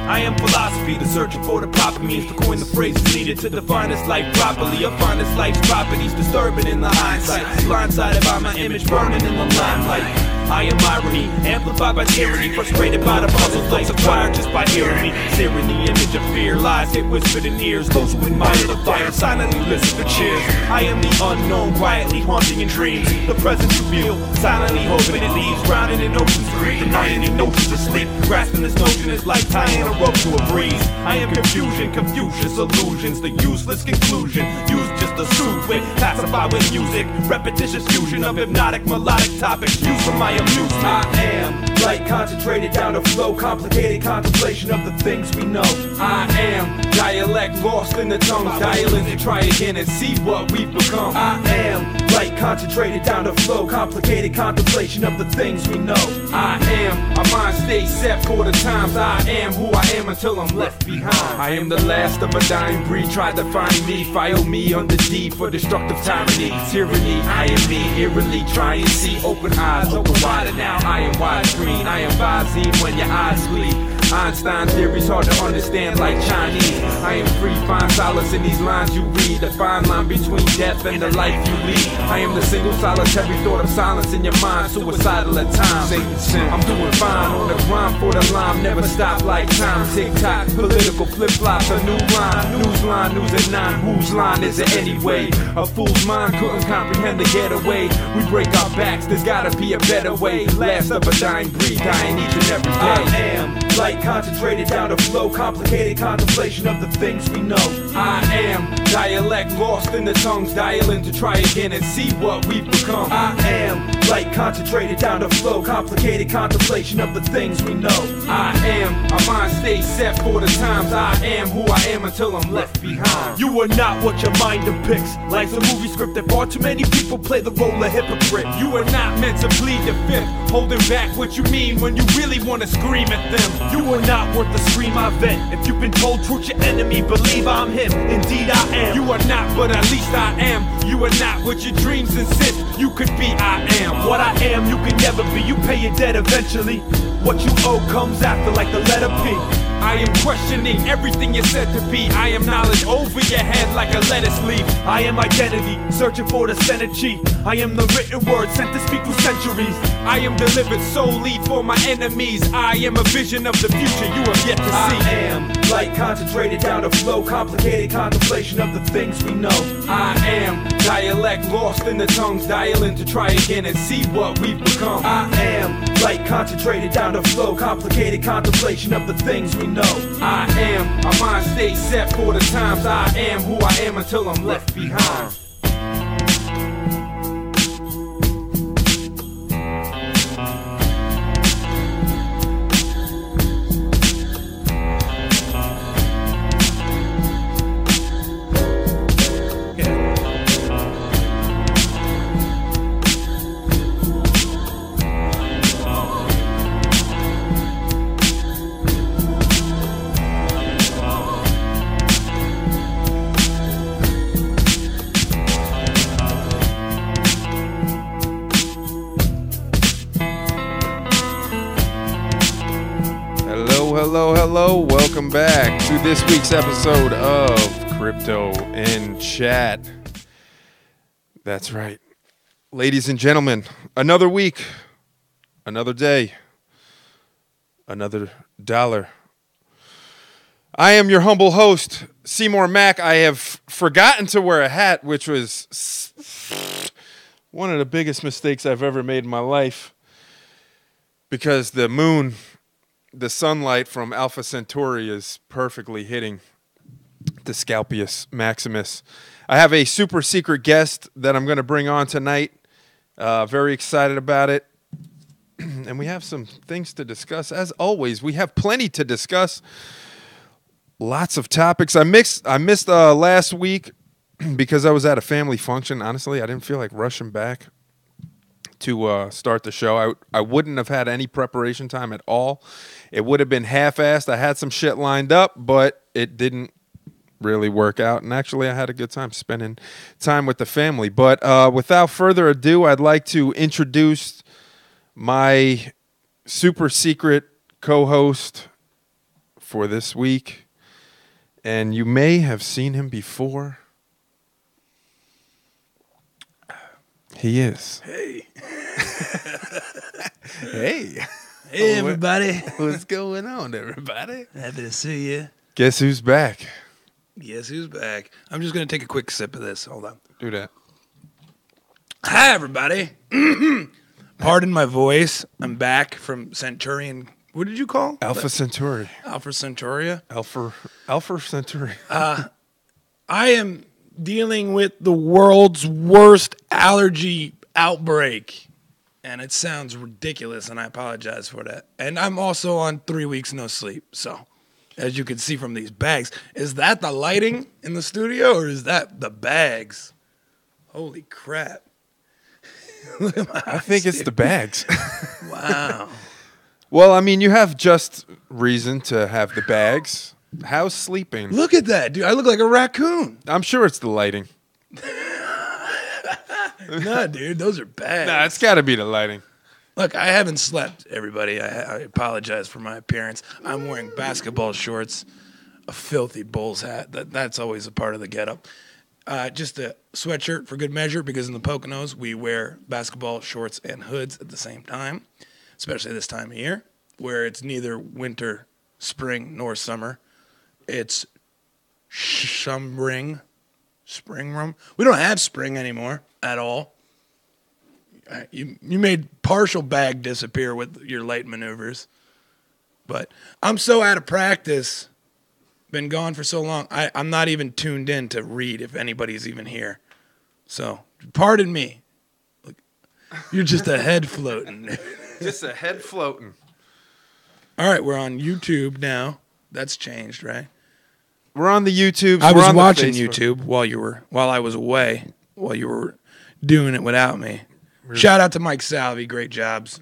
I am philosophy, the searching for the proper means to coin the phrases needed to define this life properly. I find this life's properties disturbing in the hindsight, blindsided by my image burning in the limelight. I am irony, amplified by tyranny, frustrated by the puzzles those acquired just by hearing me. Searing the image of fear, lies get whispered in ears. Those who admire the fire silently listen for cheers. I am the unknown, quietly haunting in dreams. The presence you feel, silently hoping it leaves. Drowning in oceans to breathe, denying in notions of sleep. Grasping this notion is like tying a rope to a breeze. I am confusion, Confucius illusions, the useless conclusion. Used just to soothe with, pacify with music. Repetitious fusion of hypnotic melodic topics used for my amusement. I am light concentrated down to flow, complicated contemplation of the things we know. I am dialect lost in the tongues, dialing to try again and see what we've become. I am light concentrated down to flow, complicated contemplation of the things we know. I am, my mind stays set for the times. I am who I am until I'm left behind. I am the last of a dying breed, try to find me, file me under deed for destructive tyranny, tyranny. I am me, eerily try and see, open eyes, open wider now. I am widescreen, I am Visine when your eyes bleed. Einstein theory's hard to understand like Chinese. I am free, find solace in these lines you read. The fine line between death and the life you lead. I am the single solitary thought of silence in your mind, suicidal at times. I'm doing fine on the grind for the lime, never stop like time. Tick-tock, political flip-flops, a new line. Newsline, news at 9, whose line is it anyway? A fool's mind couldn't comprehend the getaway. We break our backs, there's gotta be a better way. Last of a dying breed, dying each and every day. I am light concentrated down to flow, complicated contemplation of the things we know. I am dialect lost in the tongues, dialing to try again and see what we've become. I am light concentrated down to flow, complicated contemplation of the things we know. I am, my mind stays set for the times. I am who I am until I'm left behind. You are not what your mind depicts. Life's a movie script that far too many people play the role of hypocrite. You are not meant to plead the fifth, holding back what you mean when you really want to scream at them. You are not worth the scream I vent. If you've been told truth your enemy, believe I'm him. Indeed I am. You are not, but at least I am. You are not what your dreams insist you could be. I am what I am, you can never be. You pay your debt eventually. What you owe comes after, like the letter P. I am questioning everything you're said to be. I am knowledge over your head like a lettuce leaf. I am identity, searching for the center chief. I am the written word sent to speak for centuries. I am delivered solely for my enemies. I am a vision of the future you have yet to see. I am light concentrated down to flow, complicated contemplation of the things we know. I am dialect lost in the tongues, dialing to try again and see what we've become. I am light concentrated down to flow, complicated contemplation of the things we know. I am, my mind stays set for the times. I am who I am until I'm left behind. Hello, welcome back to this week's episode of Crypto in Chat. That's right. Ladies and gentlemen, another week, another day, another dollar. I am your humble host, Seymour Mack. I have forgotten to wear a hat, which was one of the biggest mistakes I've ever made in my life, because the moon, the sunlight from Alpha Centauri is perfectly hitting the Scalpius Maximus. I have a super secret guest that I'm going to bring on tonight. Very excited about it. And we have some things to discuss. As always, we have plenty to discuss. Lots of topics. I missed last week because I was at a family function. Honestly, I didn't feel like rushing back to start the show. I wouldn't have had any preparation time at all. It would have been half-assed. I had some shit lined up, but it didn't really work out. And actually, I had a good time spending time with the family. But without further ado, I'd like to introduce my super secret co-host for this week, and you may have seen him before. He is. Hey. Hey. Hey, everybody. What's going on, everybody? Happy to see you. Guess who's back? Guess who's back? I'm just going to take a quick sip of this. Hold on. Do that. Hi, everybody. Pardon my voice. I'm back from Centurion. What did you call? Alpha Centauri. Alpha Centauria. Alpha Centauri. I am dealing with the world's worst allergy outbreak. And it sounds ridiculous, and I apologize for that. And I'm also on 3 weeks no sleep. So, as you can see from these bags, is that the lighting in the studio, or is that the bags? Holy crap. Look at my I think it's the bags. Wow. Well, I mean, you have just reason to have the bags. How's sleeping? Look at that, dude. I look like a raccoon. I'm sure it's the lighting. Nah, dude, those are bags. Nah, it's got to be the lighting. Look, I haven't slept, everybody. I apologize for my appearance. I'm wearing basketball shorts, a filthy Bulls hat. That's always a part of the getup. Just a sweatshirt for good measure, because in the Poconos, we wear basketball shorts and hoods at the same time, especially this time of year, where it's neither winter, spring, nor summer. It's spring. We don't have spring anymore at all. You made partial bag disappear with your light maneuvers. But I'm so out of practice, been gone for so long, I'm not even tuned in to read if anybody's even here. So, pardon me. Look, you're just a head floating. Just a head floating. All right, we're on YouTube now. That's changed, right? We're on the YouTube. I was watching YouTube while I was away, while you were doing it without me. Shout out to Mike Salvi, great jobs.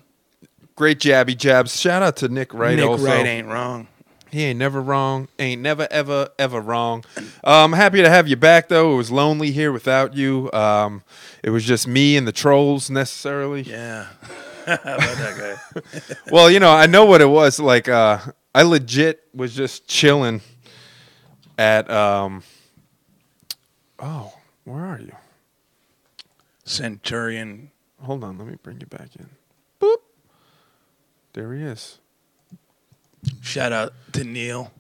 Great jabby jabs. Shout out to Nick Wright also. Nick Wright ain't wrong. He ain't never wrong. Ain't never, ever, ever wrong. I'm happy to have you back, though. It was lonely here without you. It was just me and the trolls, necessarily. Yeah. How about that guy? Well, you know, I know what it was. Like, I legit was just chilling at, where are you? Centurion. Hold on, let me bring you back in. Boop. There he is. Shout out to Neil.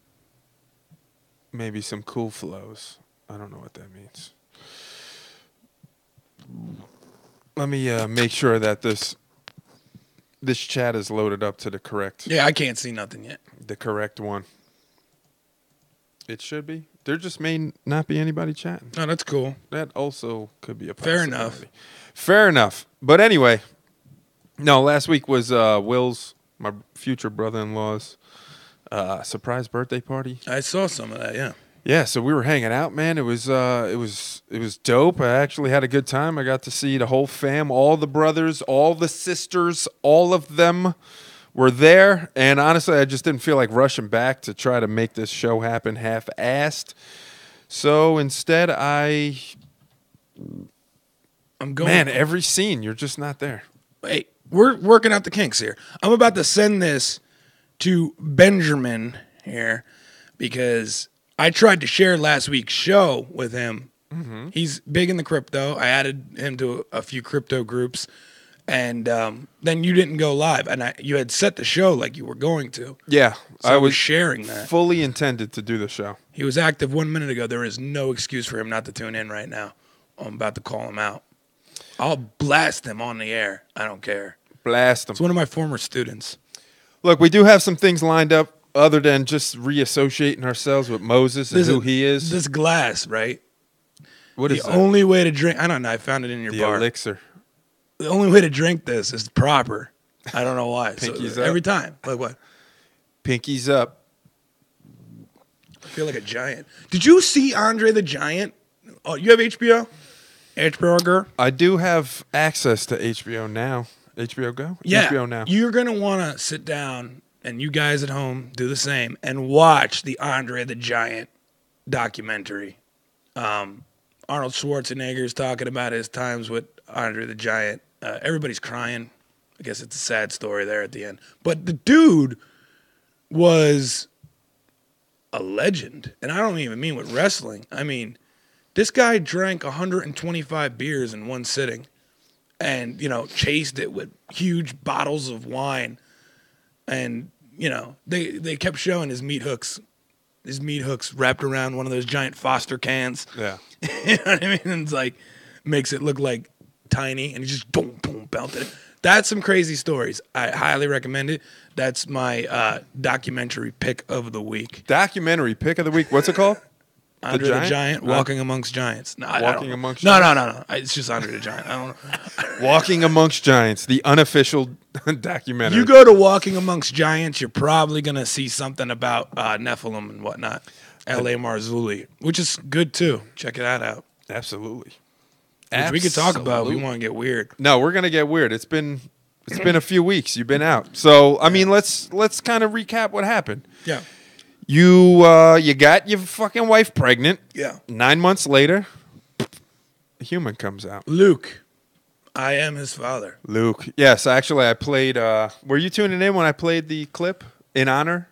Maybe some cool flows. I don't know what that means. Let me make sure that this chat is loaded up to the correct. Yeah, I can't see nothing yet. The correct one. It should be. There just may not be anybody chatting. Oh, that's cool. That also could be a Fair possibility. enough. Fair enough. But anyway, no, last week was Will's, my future brother-in-law's, surprise birthday party. I saw some of that, yeah. Yeah, so we were hanging out, man. It was dope. I actually had a good time. I got to see the whole fam, all the brothers, all the sisters, all of them were there. And honestly, I just didn't feel like rushing back to try to make this show happen half-assed. So instead, I'm going. Man, every scene, you're just not there. Hey, we're working out the kinks here. I'm about to send this to Benjamin here because I tried to share last week's show with him. Mm-hmm. He's big in the crypto. I added him to a few crypto groups, and then you didn't go live, and you had set the show like you were going to. Yeah, so I was sharing that. Fully intended to do the show. He was active 1 minute ago. There is no excuse for him not to tune in right now. I'm about to call him out. I'll blast him on the air. I don't care. Blast him. It's one of my former students. Look, we do have some things lined up other than just reassociating ourselves with Moses and who he is. This glass, right? What is the that? only way to drink? I don't know. I found it in your bar. The elixir. The only way to drink this is proper. I don't know why. Pinkies so up. Every time. Like what? Pinkies up. I feel like a giant. Did you see Andre the Giant? Oh, you have HBO? HBO Go? I do have access to HBO now. HBO Go? Yeah. HBO Now. You're going to want to sit down, and you guys at home do the same, and watch the Andre the Giant documentary. Arnold Schwarzenegger's talking about his times with Andre the Giant. Everybody's crying. I guess it's a sad story there at the end. But the dude was a legend. And I don't even mean with wrestling. I mean, this guy drank 125 beers in one sitting and, chased it with huge bottles of wine. And, they kept showing his meat hooks wrapped around one of those giant Foster cans. Yeah. You know what I mean? It's like, makes it look like tiny, and he just boom, boom, belted it. That's some crazy stories. I highly recommend it. That's my documentary pick of the week. Documentary pick of the week. What's it called? Andre the Giant, Walking Amongst Giants. No, Walking Amongst Giants? No. It's just Andre the Giant. I don't know. Walking Amongst Giants, the unofficial documentary. You go to Walking Amongst Giants, you're probably going to see something about Nephilim and whatnot. L.A. Marzulli, which is good too. Check that out. Absolutely. Which we could talk about. We want to get weird. No, we're gonna get weird. It's been a few weeks. You've been out, so I mean, let's kind of recap what happened. Yeah. You got your fucking wife pregnant. Yeah. 9 months later, a human comes out. Luke, I am his father. Luke. Yes, actually, I played. Were you tuning in when I played the clip in honor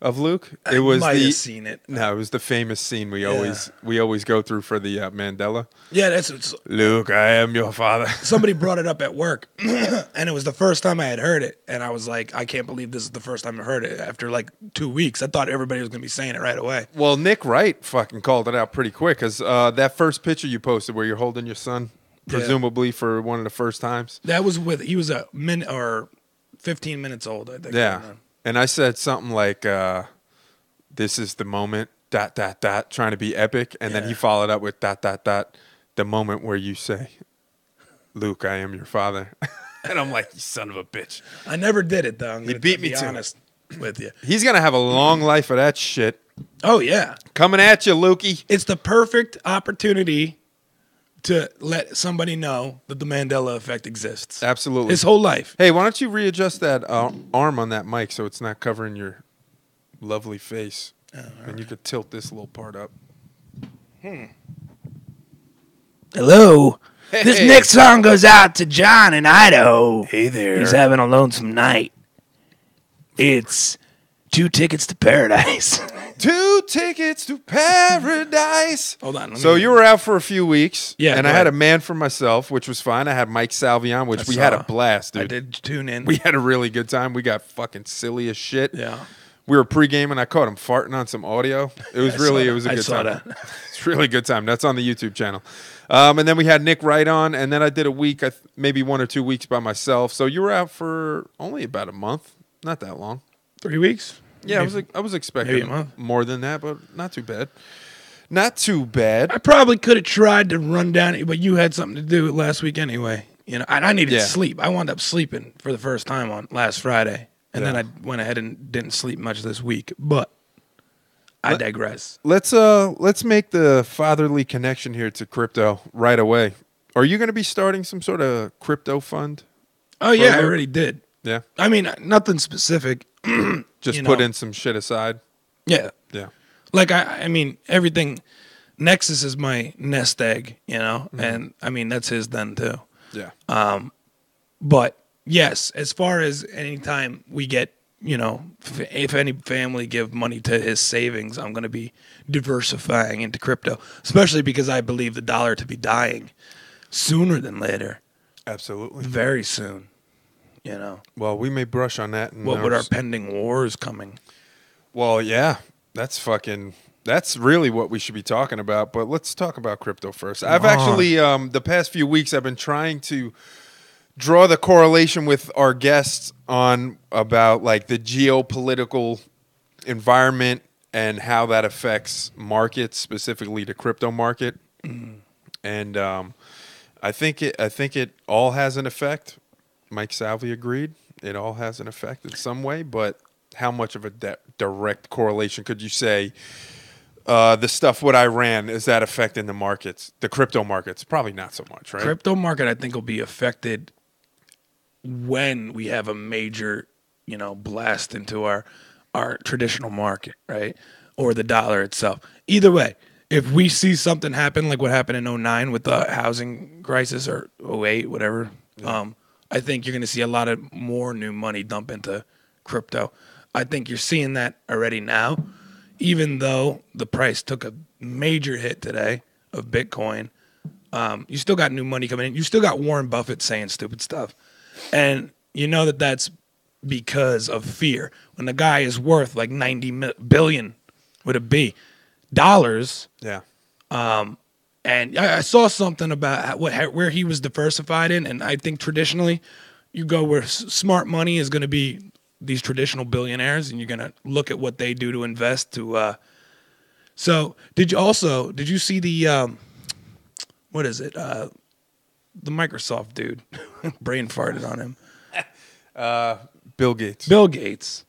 of Luke? I might have seen it. No, it was the famous scene we always go through for the Mandela. Yeah, it's Luke, I am your father. Somebody brought it up at work, and it was the first time I had heard it, and I was like, I can't believe this is the first time I heard it after like 2 weeks. I thought everybody was gonna be saying it right away. Well, Nick Wright fucking called it out pretty quick because that first picture you posted where you're holding your son, presumably for one of the first times. That was he was a minute or 15 minutes old, I think. Yeah. And I said something like, this is the moment, ... trying to be epic. And then he followed up with ... the moment where you say, Luke, I am your father. And I'm like, you son of a bitch. I never did it, though. He beat me to honest with you. He's going to have a long life of that shit. Oh, yeah. Coming at you, Lukey. It's the perfect opportunity to let somebody know that the Mandela effect exists. Absolutely. His whole life. Hey, why don't you readjust that arm on that mic so it's not covering your lovely face? And you could tilt this little part up. Hello. Hey. This next song goes out to John in Idaho. Hey there. He's having a lonesome night. It's 2 tickets to paradise. 2 tickets to paradise. Hold on. So you were out for a few weeks. Yeah. And I had a man for myself, which was fine. I had Mike Salvi on, which we had a blast, dude. I did tune in. We had a really good time. We got fucking silly as shit. Yeah. We were pre-gaming. I caught him farting on some audio. It was it was a good time. That. It's a really good time. That's on the YouTube channel. And then we had Nick Wright on, and then I did a week, maybe 1 or 2 weeks by myself. So you were out for only about a month. Not that long. 3 weeks? Yeah, I was expecting more than that, but not too bad. Not too bad. I probably could have tried to run down, but you had something to do last week anyway. I needed sleep. I wound up sleeping for the first time on last Friday, and then I went ahead and didn't sleep much this week. But I digress. Let's make the fatherly connection here to crypto right away. Are you going to be starting some sort of crypto fund? Oh yeah, I already did. Yeah. I mean, nothing specific. Just put in some shit aside. Yeah. Yeah. Like I mean, everything. Nexus is my nest egg, and I mean that's his then too. Yeah. But yes, as far as any time we get, if any family give money to his savings, I'm going to be diversifying into crypto, especially because I believe the dollar to be dying sooner than later. Absolutely. Very soon. Well, we may brush on that. What with our pending wars coming? Well, yeah, that's really what we should be talking about. But let's talk about crypto first. I've actually, the past few weeks, I've been trying to draw the correlation with our guests on about like the geopolitical environment and how that affects markets, specifically the crypto market. And I think it all has an effect. Mike Salvi agreed. It all has an effect in some way, but how much of a direct correlation could you say the stuff with Iran, is that affecting the markets, the crypto markets? Probably not so much, right? Crypto market, I think, will be affected when we have a major, blast into our traditional market, right? Or the dollar itself. Either way, if we see something happen like what happened in 2009 with the housing crisis or 2008, whatever, I think you're going to see a lot of more new money dump into crypto. I think you're seeing that already now. even though the price took a major hit today of Bitcoin, you still got new money coming in. You still got Warren Buffett saying stupid stuff. And you know that that's because of fear. When the guy is worth like 90 billion, would it be, dollars? Yeah. And I saw something about where he was diversified in, and I think traditionally you go where smart money is going to be these traditional billionaires, and you're going to look at what they do to invest to. So did you see the what is it? The Microsoft dude, brain farted on him. Bill Gates. Bill Gates.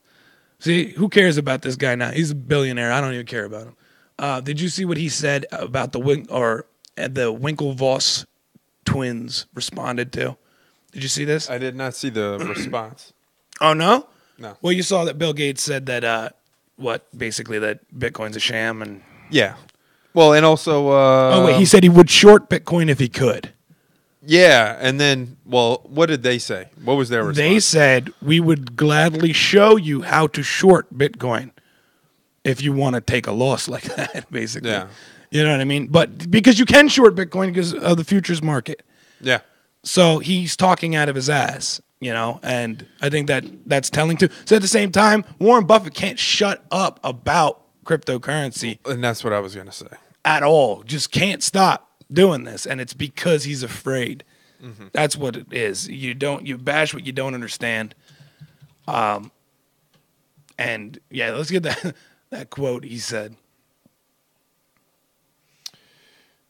See, who cares about this guy now? He's a billionaire. I don't even care about him. Did you see what he said about the Winklevoss twins responded to? Did you see this? I did not see the response. Oh, no? No. Well, you saw that Bill Gates said that, basically that Bitcoin's a sham. And Yeah. Well, and also... he said he would short Bitcoin if he could. Yeah, and then, what did they say? What was their response? They said, we would gladly show you how to short Bitcoin if you want to take a loss like that, basically. Yeah. You know what I mean? But because you can short Bitcoin because of the futures market. Yeah. So he's talking out of his ass, and I think that's telling too. So at the same time, Warren Buffett can't shut up about cryptocurrency. And that's what I was going to say. At all. Just can't stop doing this. And it's because he's afraid. Mm-hmm. That's what it is. You bash what you don't understand. And yeah, let's get that quote he said.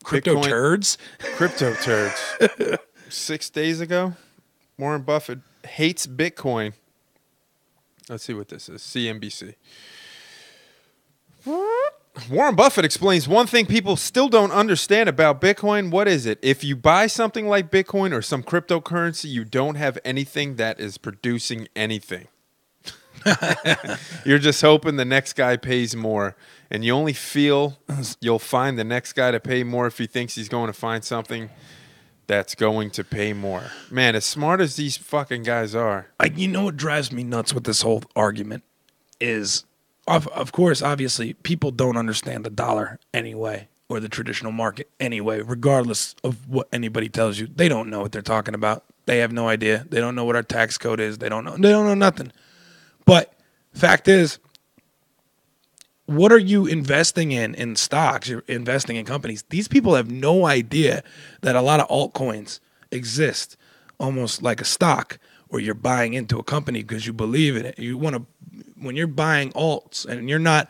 Crypto turds? Crypto turds. 6 days ago, Warren Buffett hates Bitcoin. Let's see what this is. CNBC. Warren Buffett explains one thing people still don't understand about Bitcoin. What is it? If you buy something like Bitcoin or some cryptocurrency, you don't have anything that is producing anything. You're just hoping the next guy pays more. And you only feel you'll find the next guy to pay more if he thinks he's going to find something that's going to pay more. Man, as smart as these fucking guys are. You know what drives me nuts with this whole argument is, of course, obviously, people don't understand the dollar anyway, or the traditional market anyway, regardless of what anybody tells you. They don't know what they're talking about. They have no idea. They don't know what our tax code is. They don't know nothing. But fact is, what are you investing in stocks? You're investing in companies. These people have no idea that a lot of altcoins exist, almost like a stock, where you're buying into a company because you believe in it. You want to, when you're buying alts, and you're not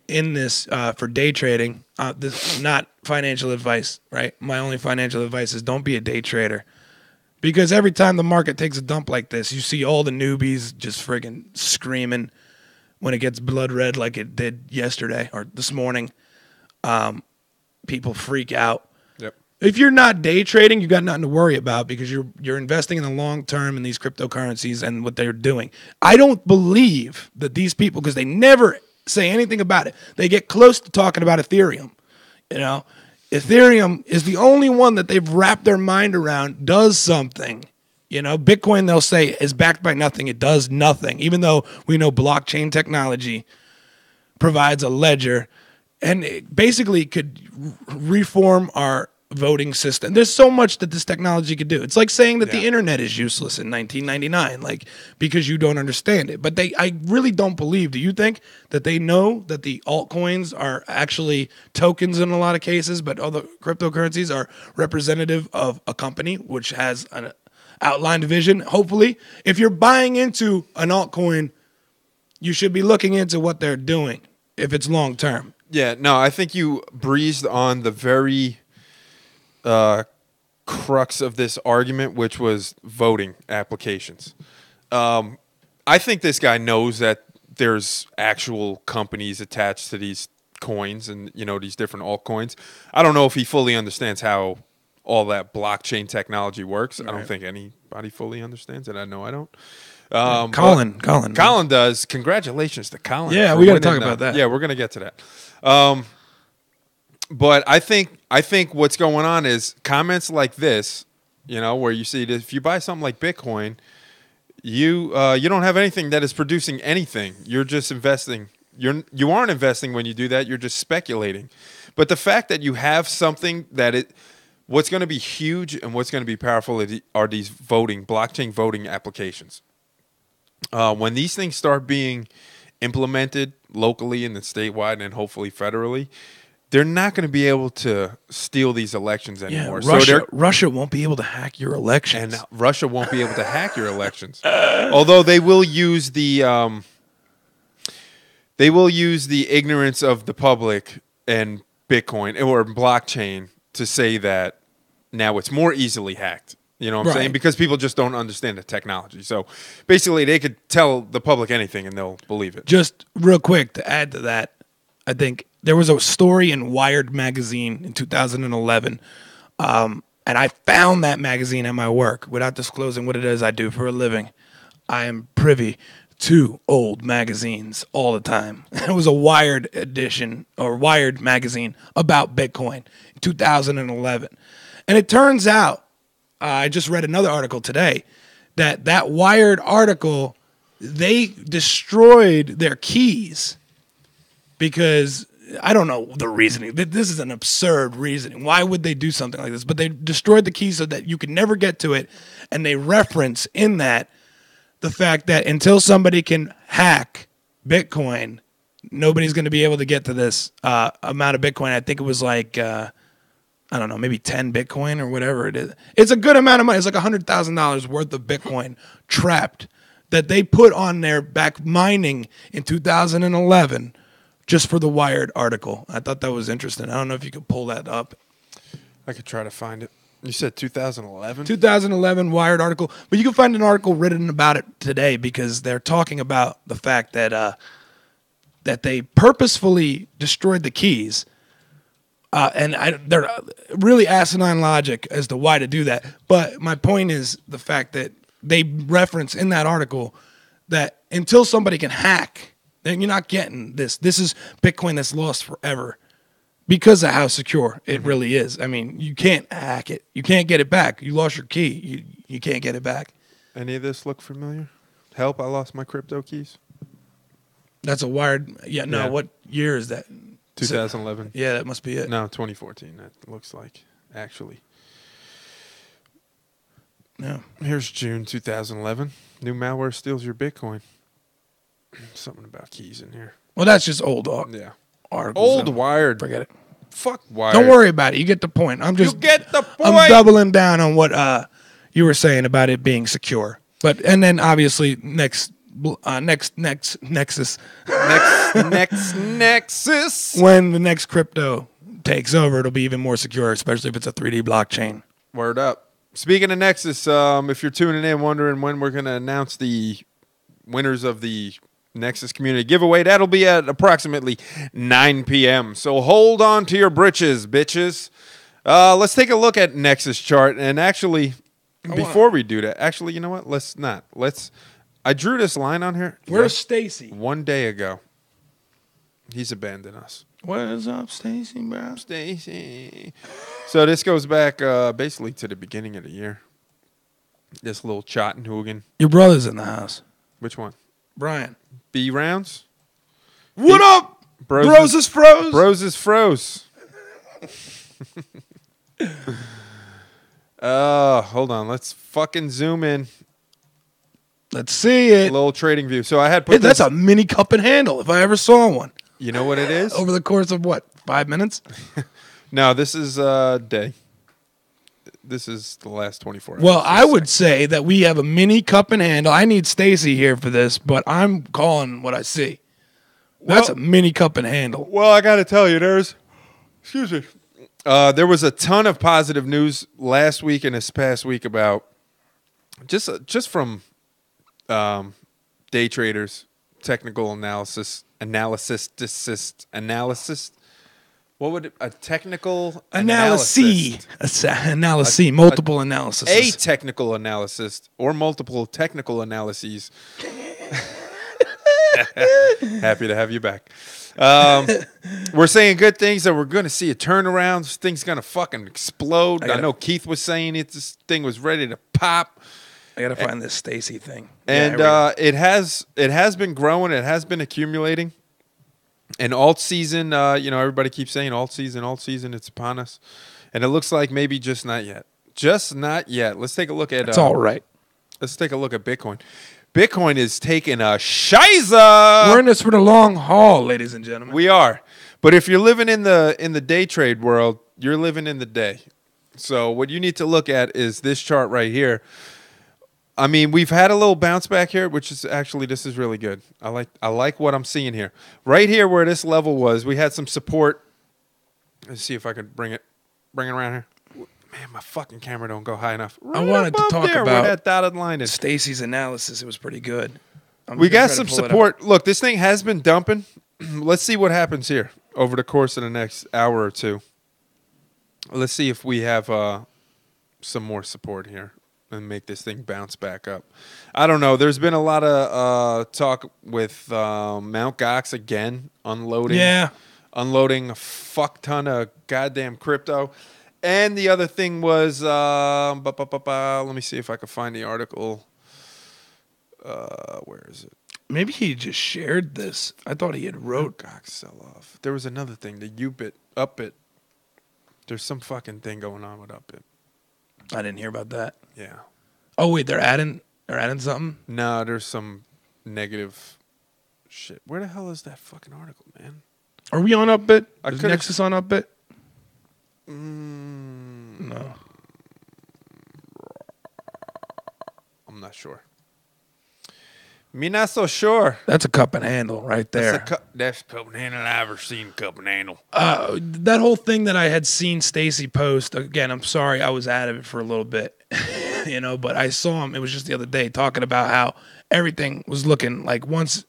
in this for day trading. This is not financial advice, right? My only financial advice is don't be a day trader. Because every time the market takes a dump like this, you see all the newbies just friggin' screaming when it gets blood red like it did yesterday or this morning. People freak out. Yep. If you're not day trading, you got nothing to worry about because you're investing in the long term in these cryptocurrencies and what they're doing. I don't believe that these people, because they never say anything about it, they get close to talking about Ethereum. Ethereum is the only one that they've wrapped their mind around does something. Bitcoin, they'll say, is backed by nothing. It does nothing, even though we know blockchain technology provides a ledger and it basically could reform our voting system. There's so much that this technology could do. It's like saying that the internet is useless in 1999, because you don't understand it. But I really don't believe. Do you think that they know that the altcoins are actually tokens in a lot of cases, but other cryptocurrencies are representative of a company which has an outlined vision? Hopefully, if you're buying into an altcoin, you should be looking into what they're doing if it's long term. Yeah, no, I think you breezed on the very crux of this argument, which was voting applications. I think this guy knows that there's actual companies attached to these coins and, these different altcoins. I don't know if he fully understands how all that blockchain technology works. Right. I don't think anybody fully understands it. I know I don't. Colin does. Congratulations to Colin. Yeah, we got to talk about that. Yeah, we're going to get to that. But I think what's going on is comments like this, where you see that if you buy something like Bitcoin, you don't have anything that is producing anything. You're just investing you aren't investing when you do that. You're just speculating. But the fact that you have something what's going to be huge and what's going to be powerful are these blockchain voting applications. When these things start being implemented locally and then statewide and hopefully federally, they're not going to be able to steal these elections anymore. Russia won't be able to hack your elections. And Russia won't be able to hack your elections. Although they will use the ignorance of the public and Bitcoin or blockchain to say that now it's more easily hacked. You know what I'm saying? Because people just don't understand the technology. So basically they could tell the public anything and they'll believe it. Just real quick to add to that, I think there was a story in Wired magazine in 2011, and I found that magazine at my work without disclosing what it is I do for a living. I am privy to old magazines all the time. It was a Wired edition or Wired magazine about Bitcoin in 2011. And it turns out, I just read another article today, that Wired article, they destroyed their keys because I don't know the reasoning. This is an absurd reasoning. Why would they do something like this? But they destroyed the keys so that you could never get to it. And they reference in that the fact that until somebody can hack Bitcoin, nobody's going to be able to get to this amount of Bitcoin. I think it was like, I don't know, maybe 10 Bitcoin or whatever it is. It's a good amount of money. It's like $100,000 worth of Bitcoin trapped that they put on their back mining in 2011 just for the Wired article. I thought that was interesting. I don't know if you could pull that up. I could try to find it. You said 2011? 2011 Wired article. But you can find an article written about it today because they're talking about the fact that that they purposefully destroyed the keys. They're really asinine logic as to why to do that. But my point is the fact that they reference in that article that until somebody can hack, then you're not getting this. This is Bitcoin that's lost forever because of how secure it really is. I mean, you can't hack it. You can't get it back. You lost your key. You can't get it back. Any of this look familiar? Help, I lost my crypto keys. That's a Wired. Yeah, no, what year is that? 2011. Yeah, that must be it. No, 2014, that looks like, actually. Yeah. Here's June 2011. New malware steals your Bitcoin. Something about keys in here. Well, that's just old articles. Old Wired. Forget it. Fuck Wired. Don't worry about it. You get the point. I'm just. You get the point. I'm doubling down on what you were saying about it being secure. And then obviously next Nexus. Nexus. When the next crypto takes over, it'll be even more secure, especially if it's a 3D blockchain. Word up. Speaking of Nexus, if you're tuning in wondering when we're going to announce the winners of the Nexus community giveaway, that'll be at approximately 9 p.m. So hold on to your britches, bitches. Let's take a look at Nexus chart. And actually, before we do that, actually, you know what? Let's not. I drew this line on here. Where's Stacy? 1 day ago. He's abandoned us. What is up, Stacy, bro? Stacy. So this goes back basically to the beginning of the year. This little Chattanoogan. Your brother's in the house. Which one? Brian. B rounds? What up? Bros is froze. Bros is froze. Hold on. Let's fucking zoom in. Let's see it. A little trading view. So I had put that's a mini cup and handle if I ever saw one. You know what it is? Over the course of what? 5 minutes? No, this is day. This is the last 24 hours. Well, I would say that we have a mini cup and handle. I need Stacy here for this, but I'm calling what I see. That's a mini cup and handle. Well, I got to tell you, there was a ton of positive news last week and this past week about just from day traders, technical analysis. What would it, a technical analysis? Multiple analysis. A technical analysis or multiple technical analyses. Happy to have you back. We're saying good things that we're going to see a turnaround. This thing's going to fucking explode. I know Keith was saying this thing was ready to pop. I got to find this Stacy thing. And it has been growing. It has been accumulating. And alt season, everybody keeps saying alt season, it's upon us. And it looks like maybe just not yet. Just not yet. Let's take a look at... It's all right. Let's take a look at Bitcoin. Bitcoin is taking a shiza. We're in this for the long haul, ladies and gentlemen. We are. But if you're living in the day trade world, you're living in the day. So what you need to look at is this chart right here. I mean, we've had a little bounce back here, which is actually, this is really good. I like what I'm seeing here. Right here where this level was, we had some support. Let's see if I could bring it around here. Man, my fucking camera don't go high enough. I wanted to talk about where that dotted line is. Stacy's analysis. It was pretty good. We got some support. Look, this thing has been dumping. Let's see what happens here over the course of the next hour or two. Let's see if we have some more support here and make this thing bounce back up. I don't know. There's been a lot of talk with Mt. Gox again unloading. Yeah. Unloading a fuck ton of goddamn crypto. And the other thing was, let me see if I can find the article. Where is it? Maybe he just shared this. I thought he had wrote. Gox sell off. There was another thing, the Upbit, Upbit. There's some fucking thing going on with Upbit. I didn't hear about that. Yeah. Oh wait, they're adding something? No, there's some negative shit. Where the hell is that fucking article, man? Are we on Upbit? Is could've- Nexus on Upbit? No. I'm not sure. Me not so sure. That's a cup and handle right there. That's cup and handle I've ever seen. Cup and handle. That whole thing that I had seen Stacy post, again, I'm sorry I was out of it for a little bit, but I saw him, it was just the other day, talking about how everything was looking like once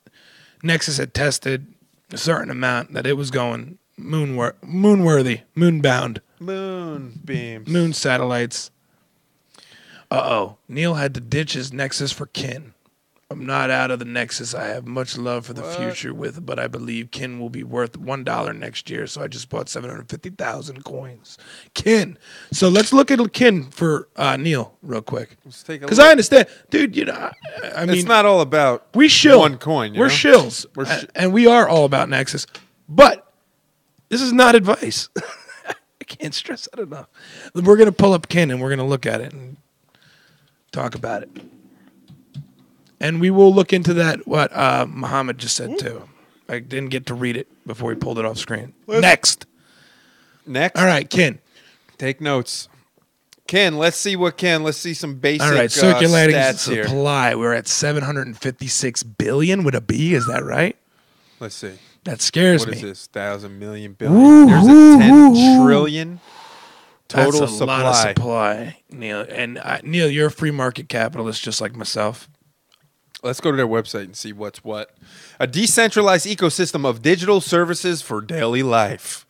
Nexus had tested a certain amount that it was going moonworthy, moonbound. Moon beams. Moon satellites. Neil had to ditch his Nexus for Kin. I'm not out of the Nexus. I have much love for the future but I believe Kin will be worth $1 next year. So I just bought 750,000 coins. Kin. So let's look at Kin for Neil real quick. Let's take a Because look. I understand, dude. I mean, It's not all about we shill one coin. We're shills, and we are all about Nexus. But this is not advice. I can't stress that enough. We're gonna pull up Kin and we're gonna look at it and talk about it. And we will look into that, what Muhammad just said, too. I didn't get to read it before he pulled it off screen. Next. Next. All right, Kin. Take notes. Let's see some basic All right, circulating stats here. supply. We're at 756 billion with a B. Is that right? Let's see. That scares What me. is this? 1,000 million billion. There's a 10 trillion total That's a supply. lot of supply, Neil. And Neil, you're a free market capitalist just like myself. Let's go to their website and see what's what. A decentralized ecosystem of digital services for daily life.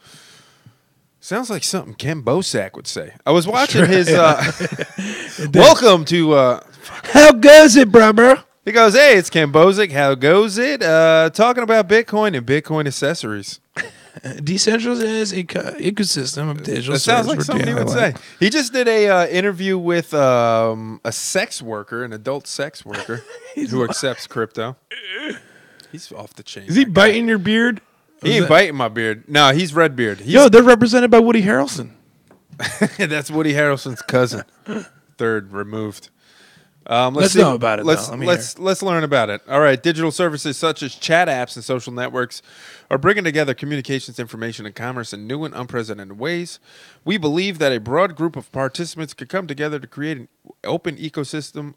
Sounds like something Ken Bosak would say. I was watching his welcome to How goes it, brother? he goes, hey, it's Ken Bosak. How goes it? Talking about Bitcoin and Bitcoin accessories. Decentralized ecosystem of digital That sounds like services for something he daily would life. say. He just did a interview with a sex worker, an adult sex worker, who accepts crypto. He's off the chain. Is he that guy. biting your beard? He ain't biting my beard. No, he's red beard. Yo, they're represented by Woody Harrelson. That's Woody Harrelson's cousin, third removed. Let's see. know about it, Let's though. Let me let's learn about it. All right, digital services such as chat apps and social networks are bringing together communications, information, and commerce in new and unprecedented ways. We believe that a broad group of participants could come together to create an open ecosystem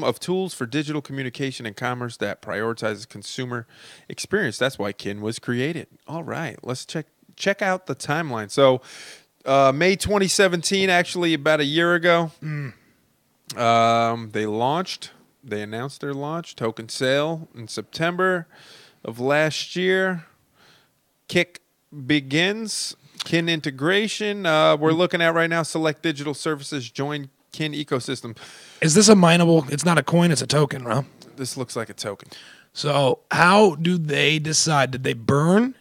of tools for digital communication and commerce that prioritizes consumer experience. That's why Kin was created. All right, let's check out the timeline. So, May 2017, actually about a year ago. They announced their launch, token sale in September of last year. Kick begins. Kin integration. We're looking at right now, select digital services, join Kin ecosystem. Is this a mineable? It's not a coin, it's a token, bro. This looks like a token. So how do they decide? Did they burn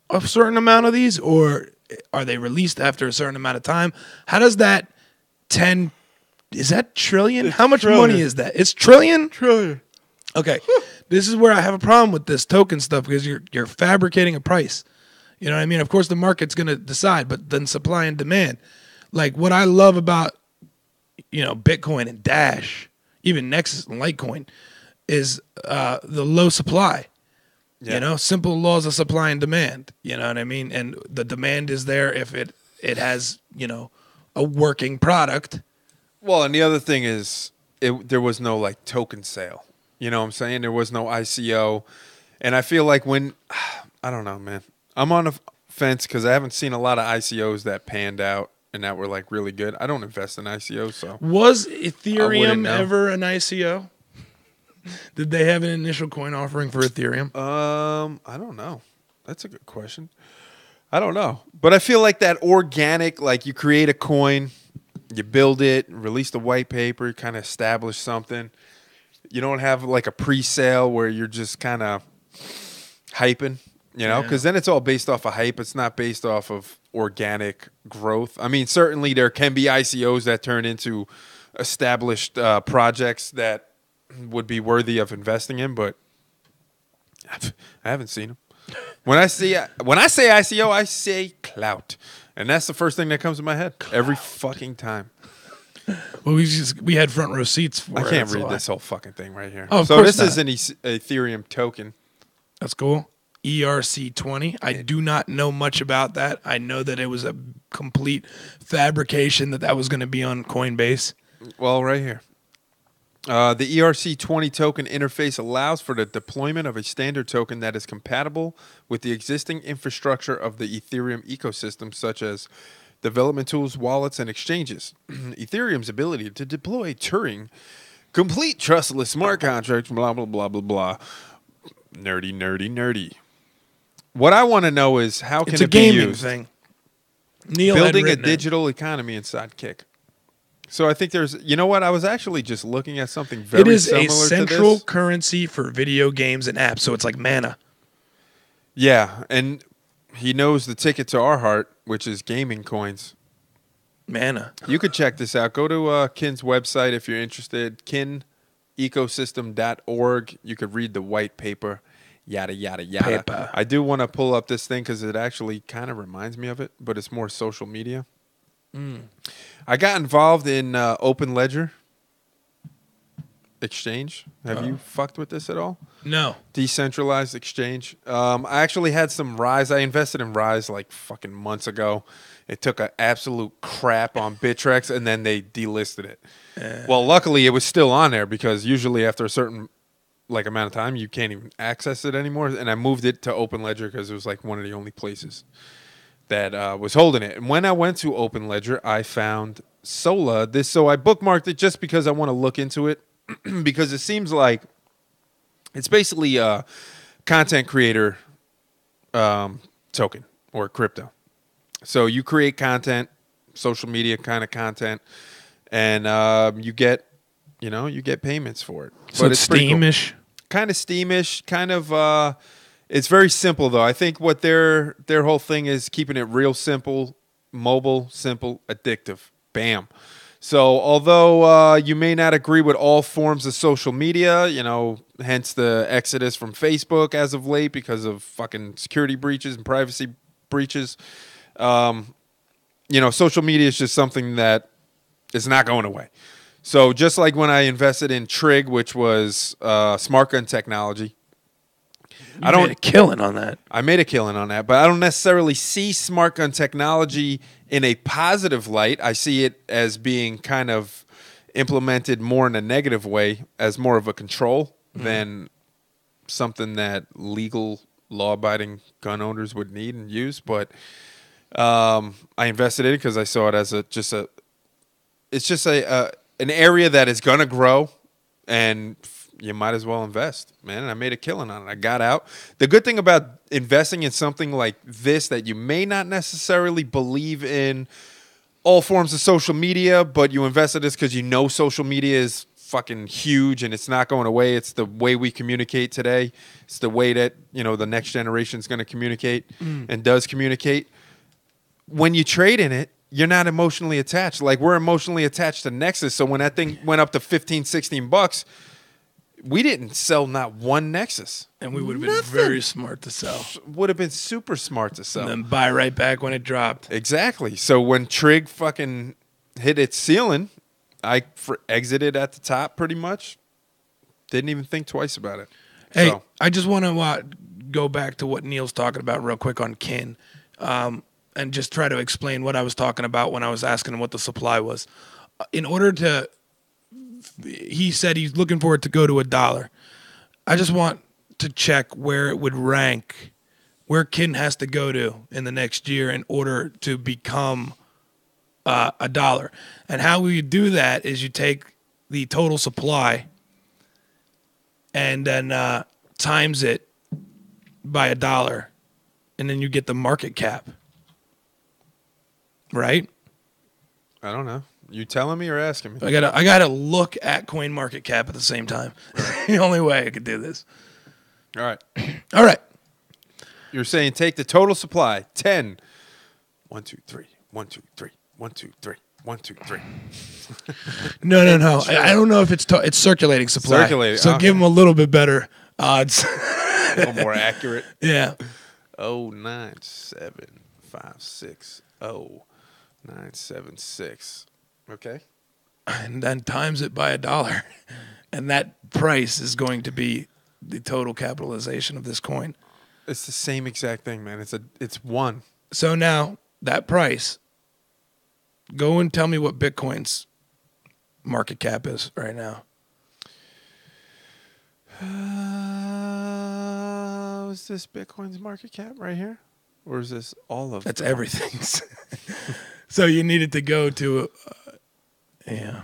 a certain amount of these, or are they released after a certain amount of time? How does that 10... Is that trillion? How much money is that? It's trillion? Trillion. Okay. This is where I have a problem with this token stuff because you're fabricating a price. You know what I mean? Of course, the market's going to decide, but then supply and demand. Like what I love about, Bitcoin and Dash, even Nexus and Litecoin, is the low supply. Yeah. Simple laws of supply and demand. You know what I mean? And the demand is there if it has, a working product. Well, and the other thing is there was no like token sale. You know what I'm saying? There was no ICO. And I feel like I don't know, man. I'm on the fence because I haven't seen a lot of ICOs that panned out and that were like really good. I don't invest in ICOs, so. Was Ethereum ever an ICO? Did they have an initial coin offering for Ethereum? I don't know. That's a good question. I don't know. But I feel like that organic, like you create a coin, you build it, release the white paper, kind of establish something. You don't have like a pre-sale where you're just kind of hyping, because then it's all based off of hype. It's not based off of organic growth. I mean, certainly there can be ICOs that turn into established projects that would be worthy of investing in, but I haven't seen them. When I say ICO, I say clout, and that's the first thing that comes to my head every fucking time. Well, we had front row seats for it. I can't read this whole fucking thing right here. Oh, of so course this not. is an Ethereum token. That's cool. ERC20. I do not know much about that. I know that it was a complete fabrication that was going to be on Coinbase. Well, right here. The ERC20 token interface allows for the deployment of a standard token that is compatible with the existing infrastructure of the Ethereum ecosystem, such as development tools, wallets, and exchanges. Ethereum's ability to deploy Turing, complete trustless smart contracts, blah, blah, blah, blah, blah. Nerdy. What I want to know is how can It's a it be gaming used? thing. Neil had Building a written it. digital economy inside Kick. So I think there's, you know what? I was actually just looking at something very It is similar a to central this. currency for video games and apps, so it's like mana. Yeah, and he knows the ticket to our heart, which is gaming coins. Mana. You could check this out. Go to Kin's website if you're interested, kinecosystem.org. You could read the white paper, yada, yada, yada. Paper. I do want to pull up this thing because it actually kind of reminds me of it, but it's more social media. I got involved in Open Ledger exchange. Have you fucked with this at all? No. Decentralized exchange. I actually had some Rise. I invested in Rise like fucking months ago. It took an absolute crap on Bittrex, and then they delisted it. Well, luckily, it was still on there because usually after a certain amount of time, you can't even access it anymore. And I moved it to Open Ledger because it was like one of the only places that was holding it. And when I went to Open Ledger, I found Sola. So I bookmarked it just because I want to look into it because it seems like it's basically a content creator token or crypto. So you create content, social media kind of content, and you get payments for it. So it's Steamish? Kind of Steamish, kind of it's very simple though. I think what their whole thing is keeping it real simple, mobile, simple, addictive. Bam. So although you may not agree with all forms of social media, hence the exodus from Facebook as of late because of fucking security breaches and privacy breaches, social media is just something that is not going away. So just like when I invested in Trig, which was smart gun technology, You made a killing on that. I made a killing on that, but I don't necessarily see smart gun technology in a positive light. I see it as being kind of implemented more in a negative way, as more of a control than something that legal, law-abiding gun owners would need and use. But I invested in it because I saw it as an area that is going to grow, and you might as well invest, man. And I made a killing on it. I got out. The good thing about investing in something like this that you may not necessarily believe in all forms of social media, but you invest in this because you know social media is fucking huge and it's not going away. It's the way we communicate today. It's the way that, the next generation is going to communicate and does communicate. When you trade in it, you're not emotionally attached. Like we're emotionally attached to Nexus. So when that thing went up to $15, $16, We didn't sell not one Nexus. And we would have been very smart to sell. Would have been super smart to sell. And then buy right back when it dropped. Exactly. So when Trig fucking hit its ceiling, I exited at the top pretty much. Didn't even think twice about it. Hey, so. I just want to go back to what Neil's talking about real quick on kin, and just try to explain what I was talking about when I was asking him what the supply was. In order to, he said he's looking for it to go to $1. I just want to check where it would rank, where kin has to go to in the next year in order to become $1. And how we do that is you take the total supply and then times it by $1, and then you get the market cap. Right? I don't know. You telling me or asking me? I gotta look at coin market cap at the same time. The only way I could do this. All right. All right. You're saying take the total supply, 10. 1, 2, 3. 1, 2, 3. 1, 2, 3. 1, 2, 3. No. I don't know if it's circulating supply. Circulating. So Okay. give them a little bit better odds. A little more accurate. Yeah. 097560 976. Okay. And then times it by $1. And that price is going to be the total capitalization of this coin. It's the same exact thing, man. It's one. So now that price, go and tell me what Bitcoin's market cap is right now. Is this Bitcoin's market cap right here? Or is this all of That's everything's. So you needed to go to, yeah.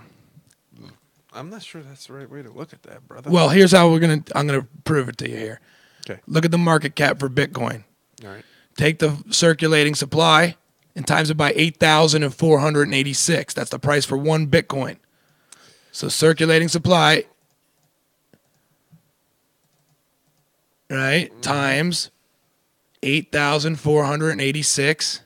I'm not sure that's the right way to look at that, brother. Well, here's how I'm gonna prove it to you here. Okay. Look at the market cap for Bitcoin. All right. Take the circulating supply and times it by 8,486. That's the price for one Bitcoin. So circulating supply, right, times 8,486.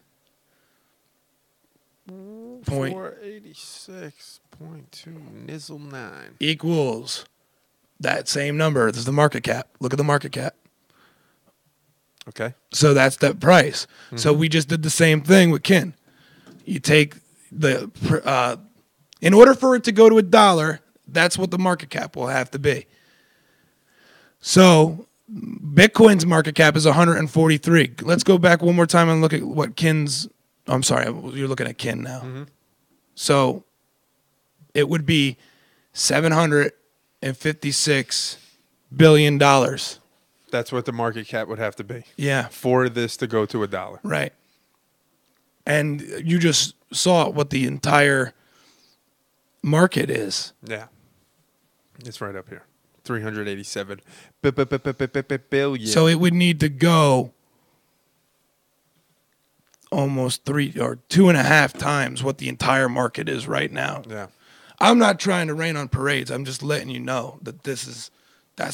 486.2 nizzle 9 equals that same number. This is the market cap. Look at the market cap. Okay. So that's that price. Mm-hmm. So we just did the same thing with kin. You take the in order for it to go to $1, that's what the market cap will have to be. So Bitcoin's market cap is 143. Let's go back one more time and look at what kin's. I'm sorry, you're looking at kin now. Mm-hmm. So it would be $756 billion. That's what the market cap would have to be. Yeah. For this to go to $1. Right. And you just saw what the entire market is. Yeah. It's right up here. 387 billion. So it would need to go almost 3 or 2.5 times what the entire market is right now. Yeah. I'm not trying to rain on parades. I'm just letting you know that that's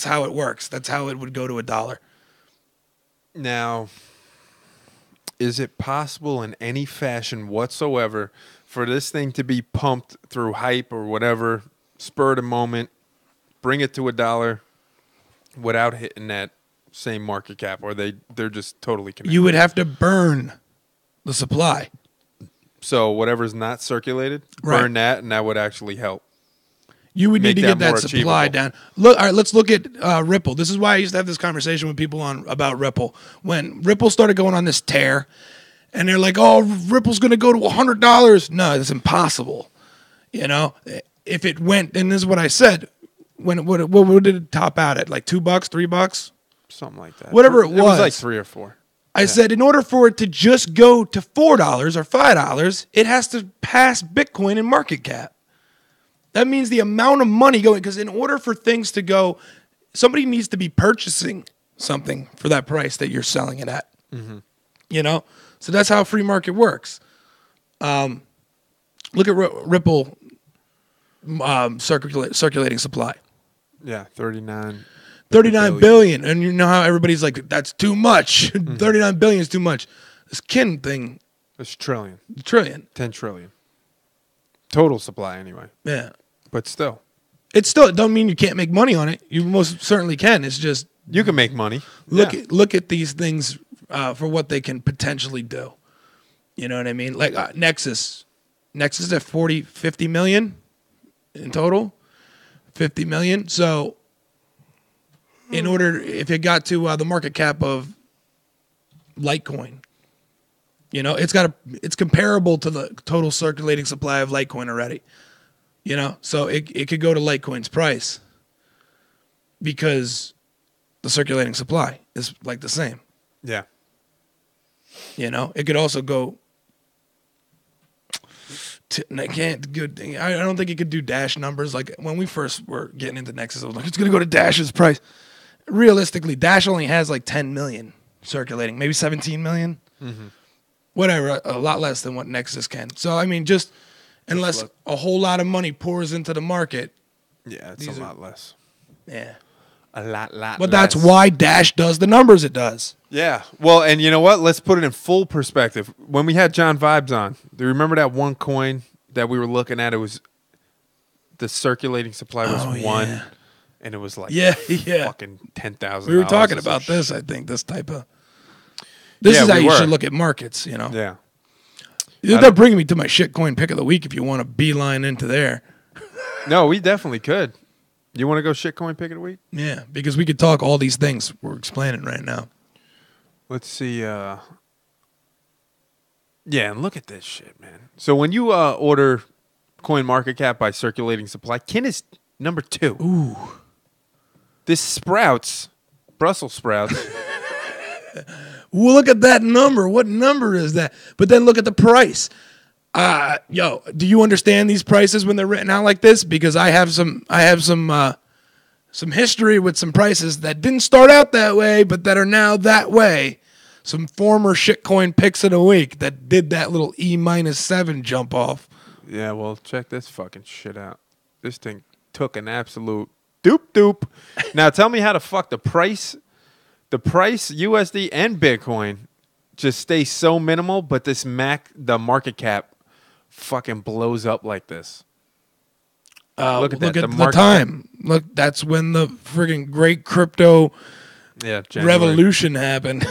how it works. That's how it would go to $1. Now, is it possible in any fashion whatsoever for this thing to be pumped through hype or whatever, spur of the moment, bring it to $1 without hitting that same market cap, or they're just totally connected? You would have to burn the supply. So whatever's not circulated, burn that, and that would actually help. You would need to get that supply achievable. down. Look, all right, let's look at Ripple. This is why I used to have this conversation with people about Ripple. When Ripple started going on this tear, and they're like, "Oh, Ripple's going to go to $100." No, it's impossible. You know, if it went, and this is what I said. What did it top out at? Like $2, $3, something like that. Whatever it was. It was like 3 or 4. I said, in order for it to just go to $4 or $5, it has to pass Bitcoin in market cap. That means the amount of money going, because in order for things to go, somebody needs to be purchasing something for that price that you're selling it at. Mm-hmm. You know? So that's how free market works. Look at Ripple circulating supply. Yeah, 39 billion. And you know how everybody's like, that's too much. Mm-hmm. 39 billion is too much. This kin thing. It's trillion. 10 trillion. Total supply anyway. Yeah. But still. It don't mean you can't make money on it. You most certainly can. It's just You can make money. look at these things for what they can potentially do. You know what I mean? Like Nexus at 50 million in total. 50 million. So if it got to the market cap of Litecoin, you know, it's comparable to the total circulating supply of Litecoin already. You know, so it could go to Litecoin's price because the circulating supply is like the same. Yeah. You know, it could also go I don't think it could do Dash numbers. Like when we first were getting into Nexus, I was like, it's going to go to Dash's price. Realistically, Dash only has like 10 million circulating, maybe 17 million. Mm-hmm. Whatever, a lot less than what Nexus can. So, I mean, just unless a whole lot of money pours into the market. Yeah, it's a lot less. Yeah. A lot But less. that's why Dash does the numbers it does. Yeah. Well, and you know what? Let's put it in full perspective. When we had John Vibes on, do you remember that one coin that we were looking at? It was the circulating supply was one, and it was like fucking $10,000. We were talking about this, I think, this type of... This is how you should look at markets, you know? Yeah. They're bringing me to my shitcoin pick of the week if you want to beeline into there. No, we definitely could. You want to go shitcoin pick of the week? Yeah, because we could talk all these things we're explaining right now. Let's see. Yeah, and look at this shit, man. So when you order coin market cap by circulating supply, Kin is number 2. Ooh. This Sprouts, Brussels sprouts. Well, look at that number. What number is that? But then look at the price. Do you understand these prices when they're written out like this? Because I have some history with some prices that didn't start out that way, but that are now that way. Some former shitcoin picks of the week that did that little E-7 jump off. Yeah, well, check this fucking shit out. This thing took an absolute doop. Now tell me how the fuck the price USD and Bitcoin just stays so minimal, but the market cap fucking blows up like this. Look at that. Look at the time. Look, that's when the friggin' great crypto revolution happened.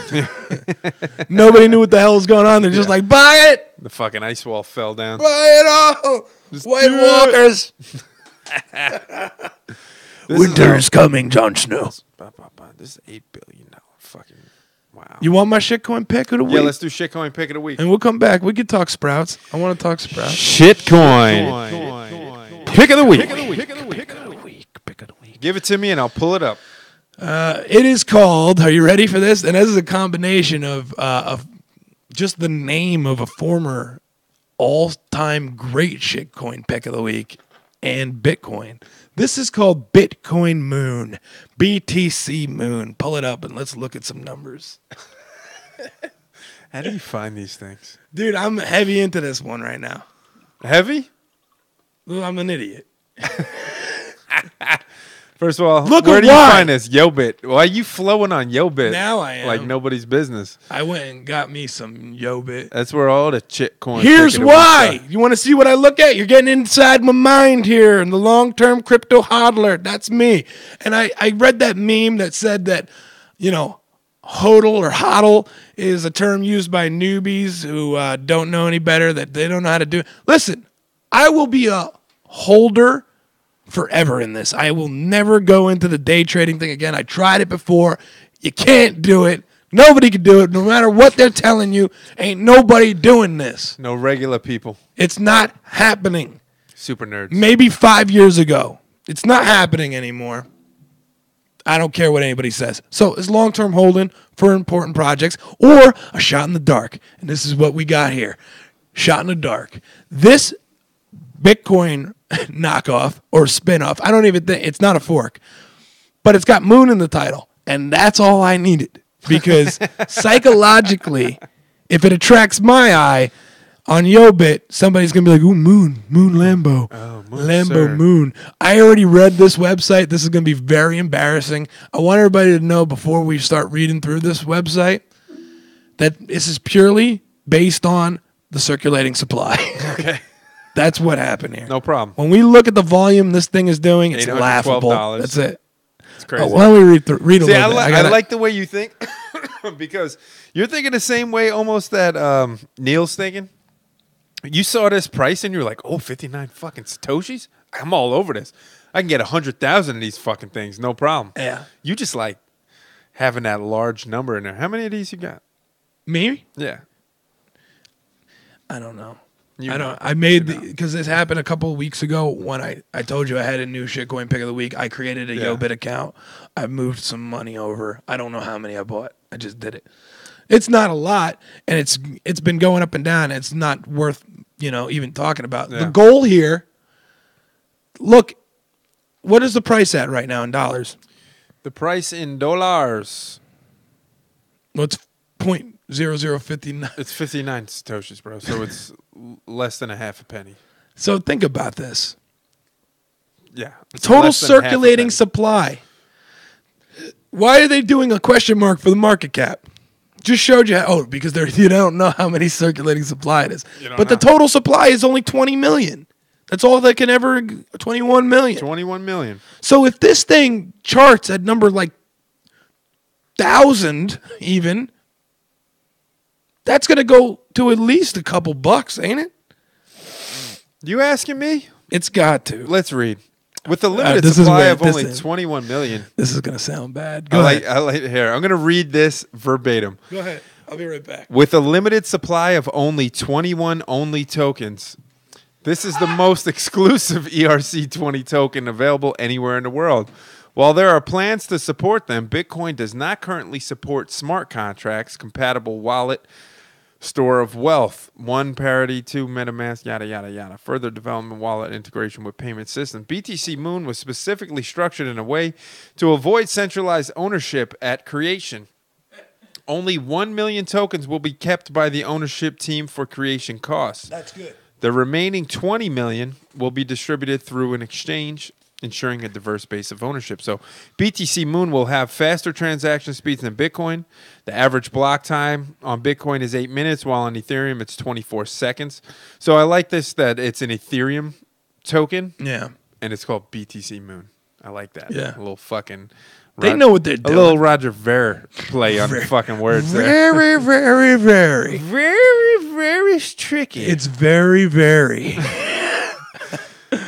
Nobody knew what the hell was going on. They're just like, buy it. The fucking ice wall fell down. Buy it all. White Walkers. Winter is coming, Jon Snow. This is $8 billion fucking wow. You want my shitcoin pick of the week? Yeah, let's do shitcoin pick of the week. And we'll come back. We could talk Sprouts. I want to talk Sprouts. Shitcoin. Pick of the week. Pick of the week. Give it to me and I'll pull it up. It is called, are you ready for this? And this is a combination of just the name of a former all-time great shitcoin pick of the week and Bitcoin. This is called Bitcoin Moon, BTC Moon. Pull it up and let's look at some numbers. How do you find these things? Dude, I'm heavy into this one right now. Heavy? I'm an idiot. First of all, where do you find this? Yobit. Why are you flowing on Yobit? Now I am. Like nobody's business. I went and got me some Yobit. That's where all the shitcoin. Here's why. You want to see what I look at? You're getting inside my mind here. And the long-term crypto hodler. That's me. And I read that meme that said that, you know, hodl or hodl is a term used by newbies who don't know any better, that they don't know how to do it. Listen, I will be a holder forever in this. I will never go into the day trading thing again. I tried it before. You can't do it. Nobody can do it. No matter what they're telling you, ain't nobody doing this. No regular people. It's not happening. Super nerds. Maybe 5 years ago. It's not happening anymore. I don't care what anybody says. So it's long-term holding for important projects or a shot in the dark. And this is what we got here. Shot in the dark. This Bitcoin knockoff or spinoff, I don't even think, it's not a fork, but it's got Moon in the title. And that's all I needed. Because psychologically, if it attracts my eye on Yobit, somebody's going to be like, ooh, Moon Lambo. Oh, Lambo sir. Moon. I already read this website. This is going to be very embarrassing. I want everybody to know before we start reading through this website that this is purely based on the circulating supply. Okay. That's what happened here. No problem. When we look at the volume this thing is doing, it's laughable. $812. That's it. It's crazy. Oh, why don't we read a See, little bit? I like the way you think because you're thinking the same way almost that Neil's thinking. You saw this price and you're like, oh, 59 fucking Satoshis? I'm all over this. I can get 100,000 of these fucking things, no problem. Yeah. You just like having that large number in there. How many of these you got? Me? Yeah. I don't know. I Because this happened a couple of weeks ago when I told you I had a new shitcoin pick of the week. I created a YoBit account. I moved some money over. I don't know how many I bought. I just did it. It's not a lot, and it's been going up and down. It's not worth even talking about. Yeah. The goal here. Look, what is the price at right now in dollars? The price in dollars. Well, it's 0.0059. It's 59 Satoshis, bro. So it's less than a half a penny. So think about this. Yeah. Total circulating supply. Why are they doing a question mark for the market cap? Just showed you because you don't know how many circulating supply it is. But the total supply is only 20 million. That's all that can ever 21 million. 21 million. So if this thing charts at number like 1,000 even, that's going to go to at least a couple bucks, ain't it? You asking me? It's got to. Let's read. With a limited supply of only 21 million. This is going to sound bad. Go ahead. I like here. I'm going to read this verbatim. Go ahead. I'll be right back. With a limited supply of only 21 only tokens, this is the most exclusive ERC20 token available anywhere in the world. While there are plans to support them, Bitcoin does not currently support smart contracts, compatible wallet, store of wealth, 1 parity, 2 MetaMask, yada, yada, yada. Further development, wallet integration with payment systems. BTC Moon was specifically structured in a way to avoid centralized ownership at creation. Only 1 million tokens will be kept by the ownership team for creation costs. That's good. The remaining 20 million will be distributed through an exchange, ensuring a diverse base of ownership. So BTC Moon will have faster transaction speeds than Bitcoin. The average block time on Bitcoin is 8 minutes, while on Ethereum it's 24 seconds. So I like this, that it's an Ethereum token. Yeah. And it's called BTC Moon. I like that. Yeah. A little fucking... They know what they're doing. A little Roger Ver play on the fucking words there. Very, very, very. Very, very tricky. It's very, very.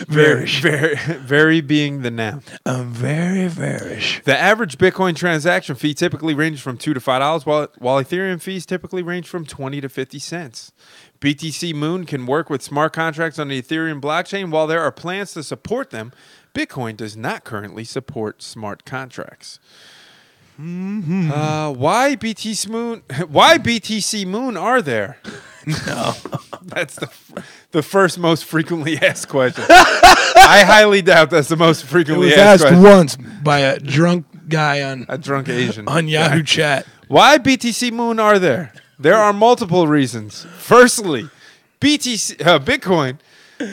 Very being the noun. Very, very. The average Bitcoin transaction fee typically ranges from $2 to $5, while Ethereum fees typically range from 20 to 50 cents. BTC Moon can work with smart contracts on the Ethereum blockchain. While there are plans to support them, Bitcoin does not currently support smart contracts. Mm-hmm. Why BTC Moon are there? No. That's the first most frequently asked question. I highly doubt that's the most frequently asked question. It was asked once by a drunk guy on a drunk Asian on Yahoo Chat. Why BTC Moon are there? There are multiple reasons. Firstly, Bitcoin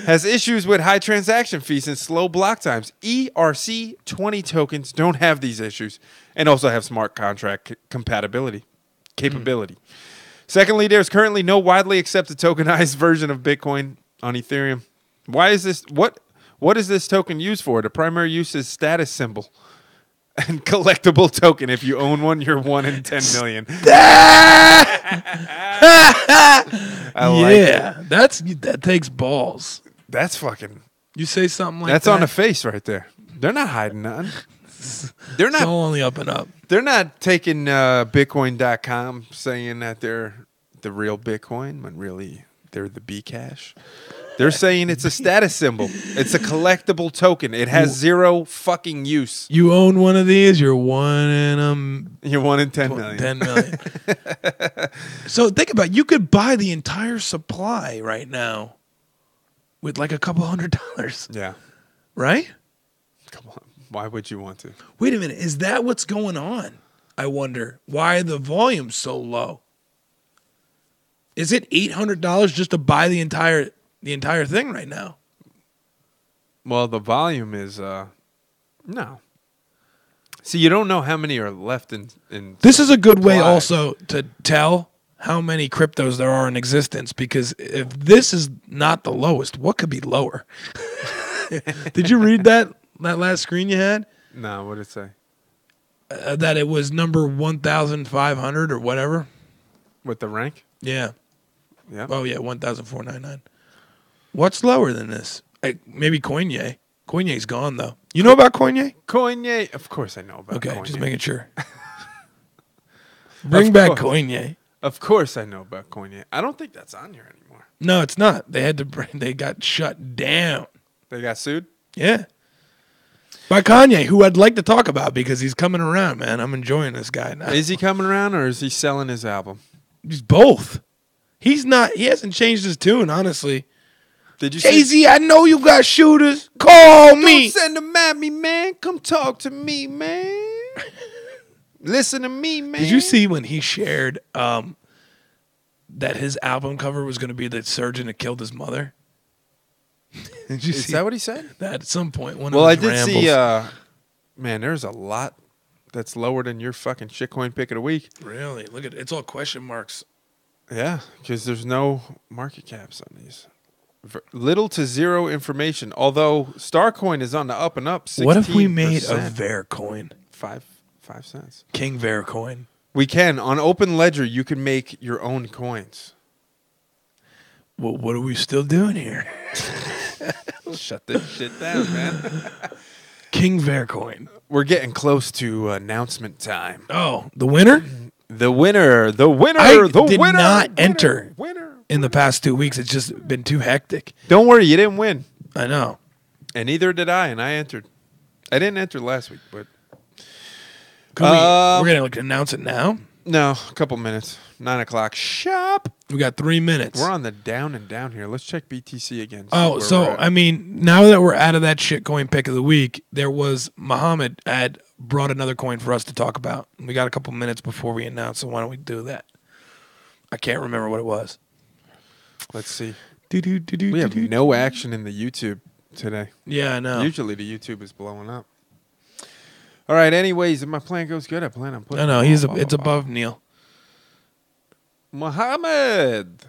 has issues with high transaction fees and slow block times. ERC20 tokens don't have these issues and also have smart contract capability. Secondly, there's currently no widely accepted tokenized version of Bitcoin on Ethereum. Why is this? What is this token used for? The primary use is status symbol and collectible token. If you own one, you're 1 in 10 million. That takes balls. That's fucking. You say something like that's that. on the face right there. They're not hiding nothing. They're not. It's all only up and up. They're not taking Bitcoin.com saying that they're the real Bitcoin when really they're the Bcash. They're saying it's a status symbol. It's a collectible token. It has zero fucking use. You own one of these, you're 1 in You're 1 in 10 million. 10 million. So think about it. You could buy the entire supply right now with like a couple $100. Yeah. Right? Come on. Why would you want to? Wait a minute. Is that what's going on? I wonder why the volume's so low. Is it $800 just to buy the entire thing right now? Well, the volume is no. See, you don't know how many are left in This is a good way supply. also to tell how many cryptos there are in existence, because if this is not the lowest, what could be lower? Did you read that last screen you had? No, what did it say? That it was number 1,500 or whatever. With the rank? Yeah. Yeah. Oh, yeah, 1,499. What's lower than this? Maybe Coinye. Coinye's gone, though. You know about Coinye? Coinye. Of course I know about Okay, Coinye. just making sure. Bring back Coinye. Of course I know about Coinye. I don't think that's on here anymore. No, it's not. They got shut down. They got sued? Yeah. By Kanye, who I'd like to talk about because he's coming around, man. I'm enjoying this guy now. Is he coming around or is he selling his album? He's both. He hasn't changed his tune, honestly. Did you Jay-Z, I know you got shooters. Call me. Don't send them at me, man. Come talk to me, man. Listen to me, man. Did you see when he shared that his album cover was going to be the surgeon that killed his mother? Did you see that what he said? that at some point? Well, I did see, man, there's a lot that's lower than your fucking shitcoin pick of the week. Really? Look at it. It's all question marks. Yeah, because there's no market caps on these. Little to zero information. Although Starcoin is on the up and up. 16%. What if we made a Vercoin? 5 cents. King Vercoin. We can. On Open Ledger, you can make your own coins. Well, what are we still doing here? Shut this shit down, man. King Vercoin. We're getting close to announcement time. Oh, the winner? The winner. I the did winner. not enter Winner. in the past 2 weeks. It's just been too hectic. Don't worry, you didn't win. I know. And neither did I, and I entered. I didn't enter last week, but... We're going to announce it now? No, a couple minutes. 9 o'clock. Shop. We got 3 minutes. We're on the down and down here. Let's check BTC again. Oh, so, I mean, now that we're out of that shit coin pick of the week, there was Muhammad had brought another coin for us to talk about. We got a couple minutes before we announce, so why don't we do that? I can't remember what it was. Let's see. We have no action in the YouTube today. Yeah, I know. Usually the YouTube is blowing up. All right, anyways, if my plan goes good, I plan on putting... No, it's above Neil. Muhammad.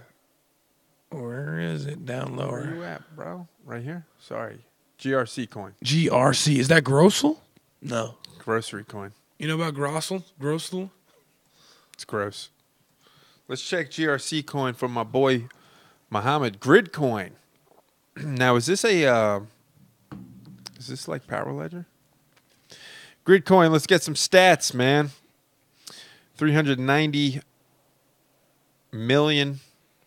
Where is it? Down lower. Where you at, bro? Right here? Sorry. GRC coin. GRC. Is that Grossel? No. Grocery coin. You know about Grossel? Grossel? It's gross. Let's check GRC coin from my boy Muhammad. Grid coin. Now, is this like Power Ledger? Grid coin, let's get some stats, man. 390 million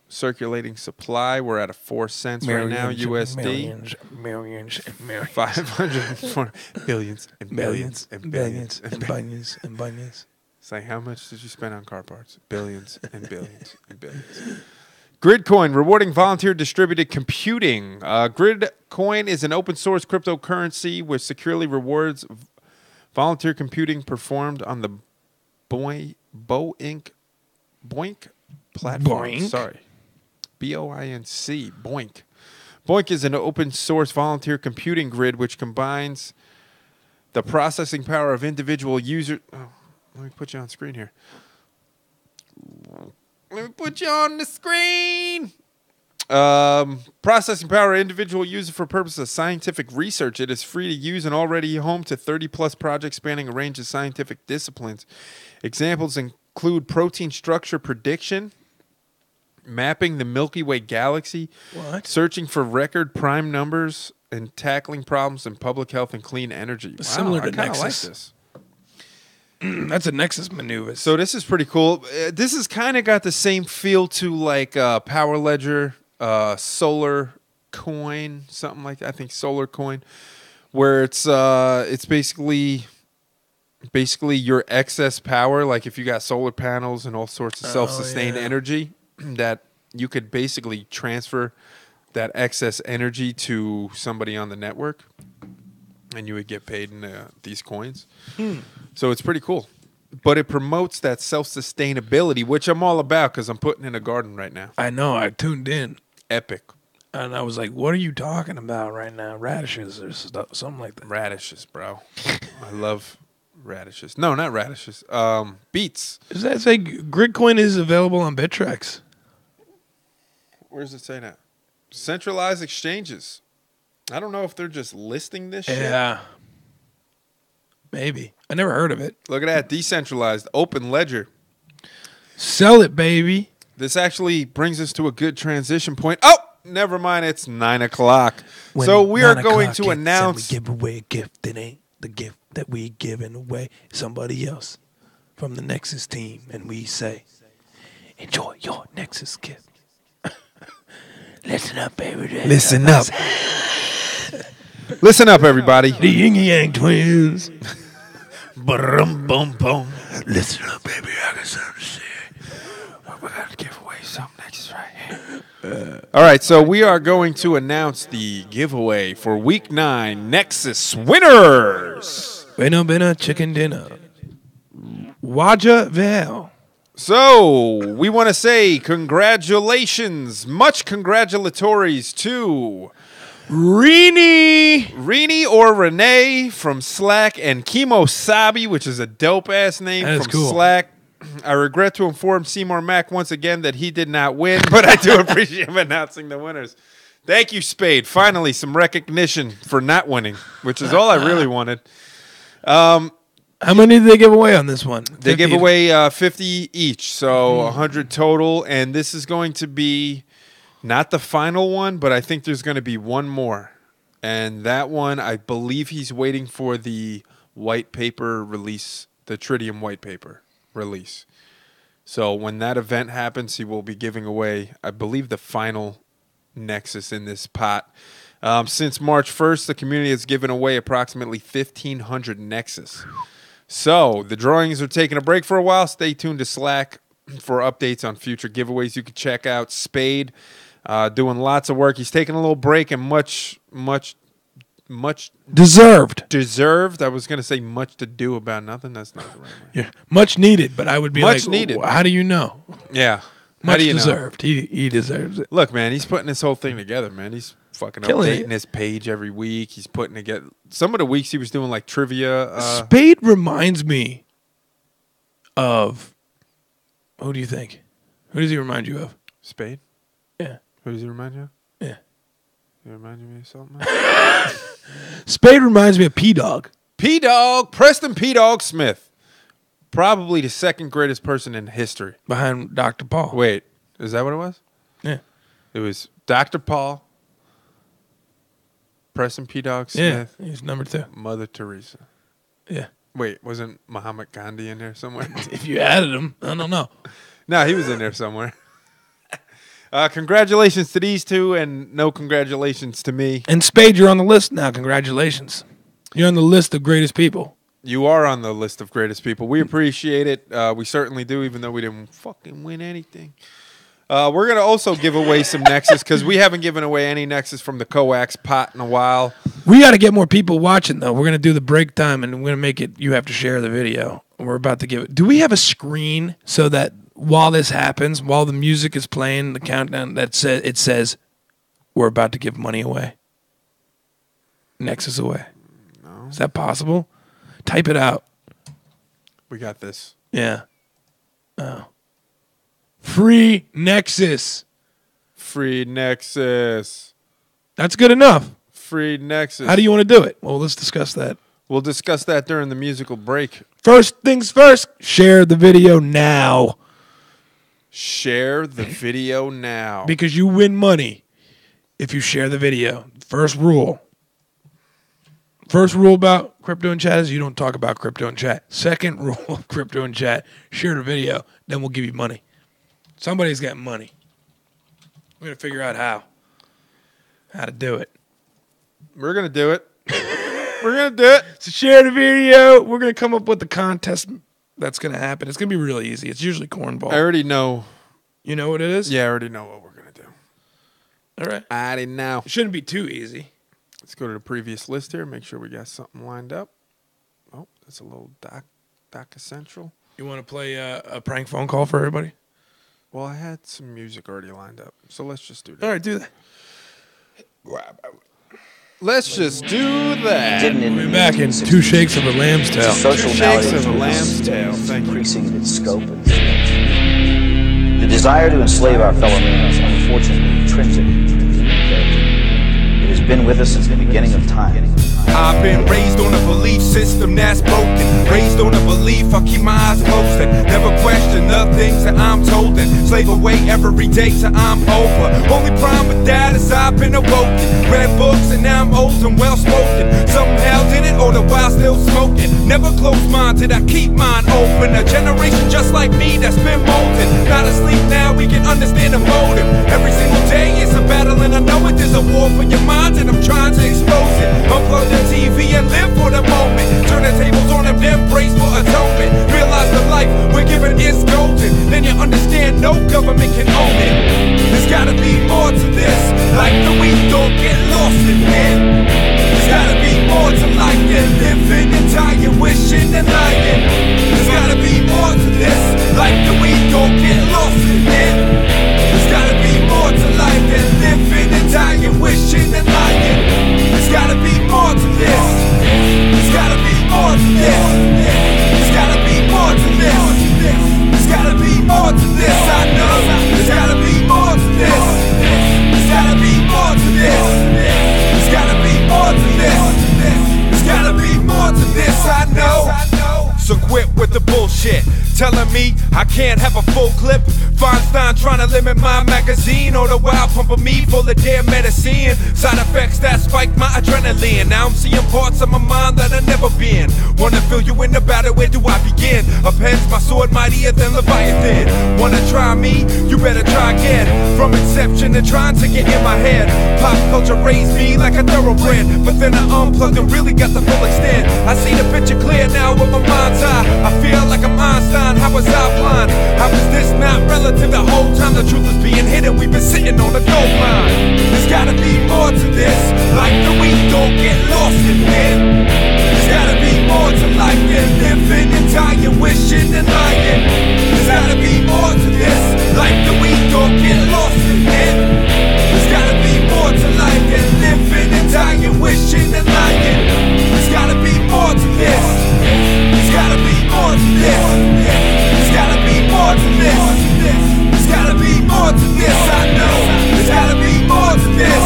circulating supply. We're at a 4 cents right now, USD. Millions and millions. 504 billions and billions and billions and billions and billions. It's like, how much did you spend on car parts? Billions and billions and billions. Gridcoin, rewarding volunteer distributed computing. Gridcoin is an open source cryptocurrency which securely rewards volunteer computing performed on the Boink platform. Boink. Sorry. BOINC. Boink. Boink is an open source volunteer computing grid which combines the processing power of individual users. Oh, let me put you on screen here. Let me put you on the screen. Processing power of individual user for purposes of scientific research. It is free to use and already home to 30-plus projects spanning a range of scientific disciplines. Examples include protein structure prediction, mapping the Milky Way galaxy, searching for record prime numbers, and tackling problems in public health and clean energy. Wow, Similar to I kinda Nexus. like this. That's a Nexus maneuver. So this is pretty cool. This has kind of got the same feel to like Power Ledger, Solar Coin, something like that. I think Solar Coin, where it's basically your excess power. Like if you got solar panels and all sorts of self-sustained energy, that you could basically transfer that excess energy to somebody on the network, and you would get paid in these coins. So it's pretty cool. But it promotes that self-sustainability, which I'm all about because I'm putting in a garden right now. I know. I tuned in. Epic. And I was like, what are you talking about right now? Radishes or stuff, something like that. Radishes, bro. I love radishes. No, not radishes. Beets. Does that say Gridcoin is available on Bittrex? Where does it say that? Centralized exchanges. I don't know if they're just listing this shit. Yeah. Maybe. I never heard of it. Look at that. Decentralized. Open ledger. Sell it, baby. This actually brings us to a good transition point. Oh, never mind. It's 9 o'clock. When So we are 9 going o'clock to hits announce. and we give away a gift that ain't the gift that we giving away. Somebody else from the Nexus team. And we say, enjoy your Nexus gift. Listen up, baby. Listen up. Listen up, everybody. The Yin Yang Twins. Bum bum bum. Listen up, baby. I got something to say. We're gonna give away some Nexus right here. All right, so we are going to announce the giveaway for Week 9 Nexus winners. Bena chicken dinner. Waja Val. So we want to say congratulations, much congratulatories to Rini or Renee from Slack and Kimosabi, which is a dope-ass name That is from cool. Slack. I regret to inform Seymour Mack once again that he did not win, but I do appreciate him announcing the winners. Thank you, Spade. Finally, some recognition for not winning, which is all I really wanted. How many did they give away on this one? They 50? give away 50 each, so 100 total, and this is going to be not the final one, but I think there's going to be one more. And that one, I believe he's waiting for the white paper release, the Tritium white paper release. So when that event happens, he will be giving away, I believe, the final Nexus in this pot. Since March 1st, the community has given away approximately 1,500 Nexus. So the drawings are taking a break for a while. Stay tuned to Slack for updates on future giveaways. You can check out Spade doing lots of work. He's taking a little break and much Deserved. I was going to say much to do about nothing. That's not the right way. Yeah, much needed, but I would be Much like, needed. How do you know? Yeah. How Much do you know? deserved. He deserves it. Look, man, he's putting this whole thing together, man. He's fucking Killing updating it. his page every week. He's putting together. Some of the weeks he was doing like trivia. Spade reminds me of. Who do you think? Who does he remind you of? Spade? Yeah. Who does he remind you of? Yeah. He remind me of something? Spade reminds me of P-Dog. P-Dog, Preston P-Dog Smith. Probably the second greatest person in history. Behind Dr. Paul. Wait, is that what it was? Yeah. It was Dr. Paul, Preston P-Dog Yeah. Smith, He's number 2. Mother Teresa. Yeah. Wait, wasn't Muhammad Gandhi in there somewhere? If you added him, I don't know. No, he was in there somewhere. Congratulations to these two, and no congratulations to me. And Spade, you're on the list now. Congratulations. You're on the list of greatest people. You are on the list of greatest people. We appreciate it. We certainly do, even though we didn't fucking win anything. We're going to also give away some Nexus, because we haven't given away any Nexus from the Coax pot in a while. We got to get more people watching, though. We're going to do the break time, and we're going to make it, you have to share the video. We're about to give it. Do we have a screen so that while this happens, while the music is playing, the countdown, it says, we're about to give money away? Nexus away. No. Is that possible? Type it out. We got this. Yeah. Oh. Free Nexus. Free Nexus. That's good enough. Free Nexus. How do you want to do it? Well, let's discuss that. We'll discuss that during the musical break. First things first, share the video now. Share the video now. Because you win money if you share the video. First rule. First rule about crypto and chat is you don't talk about crypto and chat. Second rule of crypto and chat, share the video, then we'll give you money. Somebody's got money. We're going to figure out how to do it. We're going to do it. We're going to do it. So share the video. We're going to come up with the contest that's going to happen. It's going to be really easy. It's usually cornball. I already know. You know what it is? Yeah, I already know what we're going to do. All right. I already know. It shouldn't be too easy. Let's go to the previous list here. Make sure we got something lined up. Oh, that's a little DACA Central. You want to play a prank phone call for everybody? Well, I had some music already lined up, so let's just do that. All right, do that. Let's just do that. We're back in Two Shakes of a Lamb's Tail. Social Two malady shakes of a is lamb's tail. Thank you. increasing in its scope and the desire to enslave our fellow man is unfortunately intrinsic in human character. It has been with us since the beginning of time. I've been raised on a belief system that's broken. Raised on a belief, I keep my eyes closed and never question the things that I'm told and slave away every day till I'm over. Only problem with that is I've been awoken. Read books and now I'm old and well spoken. Somehow did it all the while still smoking. Never close-minded, I keep mine open. A generation just like me that's been molded. Not asleep now, we can understand the motive. Every single day is a battle and I know it is a war for your mind and I'm trying to expose it. Unplug the TV and live for the moment. Turn the tables on them, then brace for atonement. Realize the life we're given is golden. Then you understand no government can own it. There's gotta be more to this. Like the weak don't get lost in it. There's gotta be more to life than living and dying, wishing and lying. There's gotta be more to this. Like the weak don't get lost in it. There's gotta be more to life than living and dying, wishing and lying. There's gotta be more to this. There's gotta be more to this. There's gotta be more to this. There's gotta be more to this. I know. There's gotta be more to this. There's gotta be more to this. There's gotta be more to this. There's gotta be more to this. I know. So quit with the bullshit. Telling me I can't have a full clip. Feinstein trying to limit my magazine. All the while pumping me full of damn medicine. Side effects that spike my adrenaline. Now I'm seeing parts of my mind that I've never been. Wanna fill you in the battle, where do I begin? A pen's my sword mightier than Leviathan. Wanna try me? You better try again. From inception to trying to get in my head. Pop culture raised me like a thoroughbred. But then I unplugged and really got the full extent. I see the picture clear now with my mind's eye. I feel like I'm Einstein. How was I blind? How is this not relative? The whole time the truth is being hidden, we've been sitting on a gold mine. There's gotta be more to this. Like the weak don't get lost in it. There's gotta be more to life than living and dying, wishing and lying. There's gotta be more to this. Like the weak don't get lost in it. There's gotta be more to life than living and dying, wishing and lying. There's gotta be more to this. There's gotta be more to this. There's gotta be more to this. There's gotta be more to this. I know. There's gotta be more to this.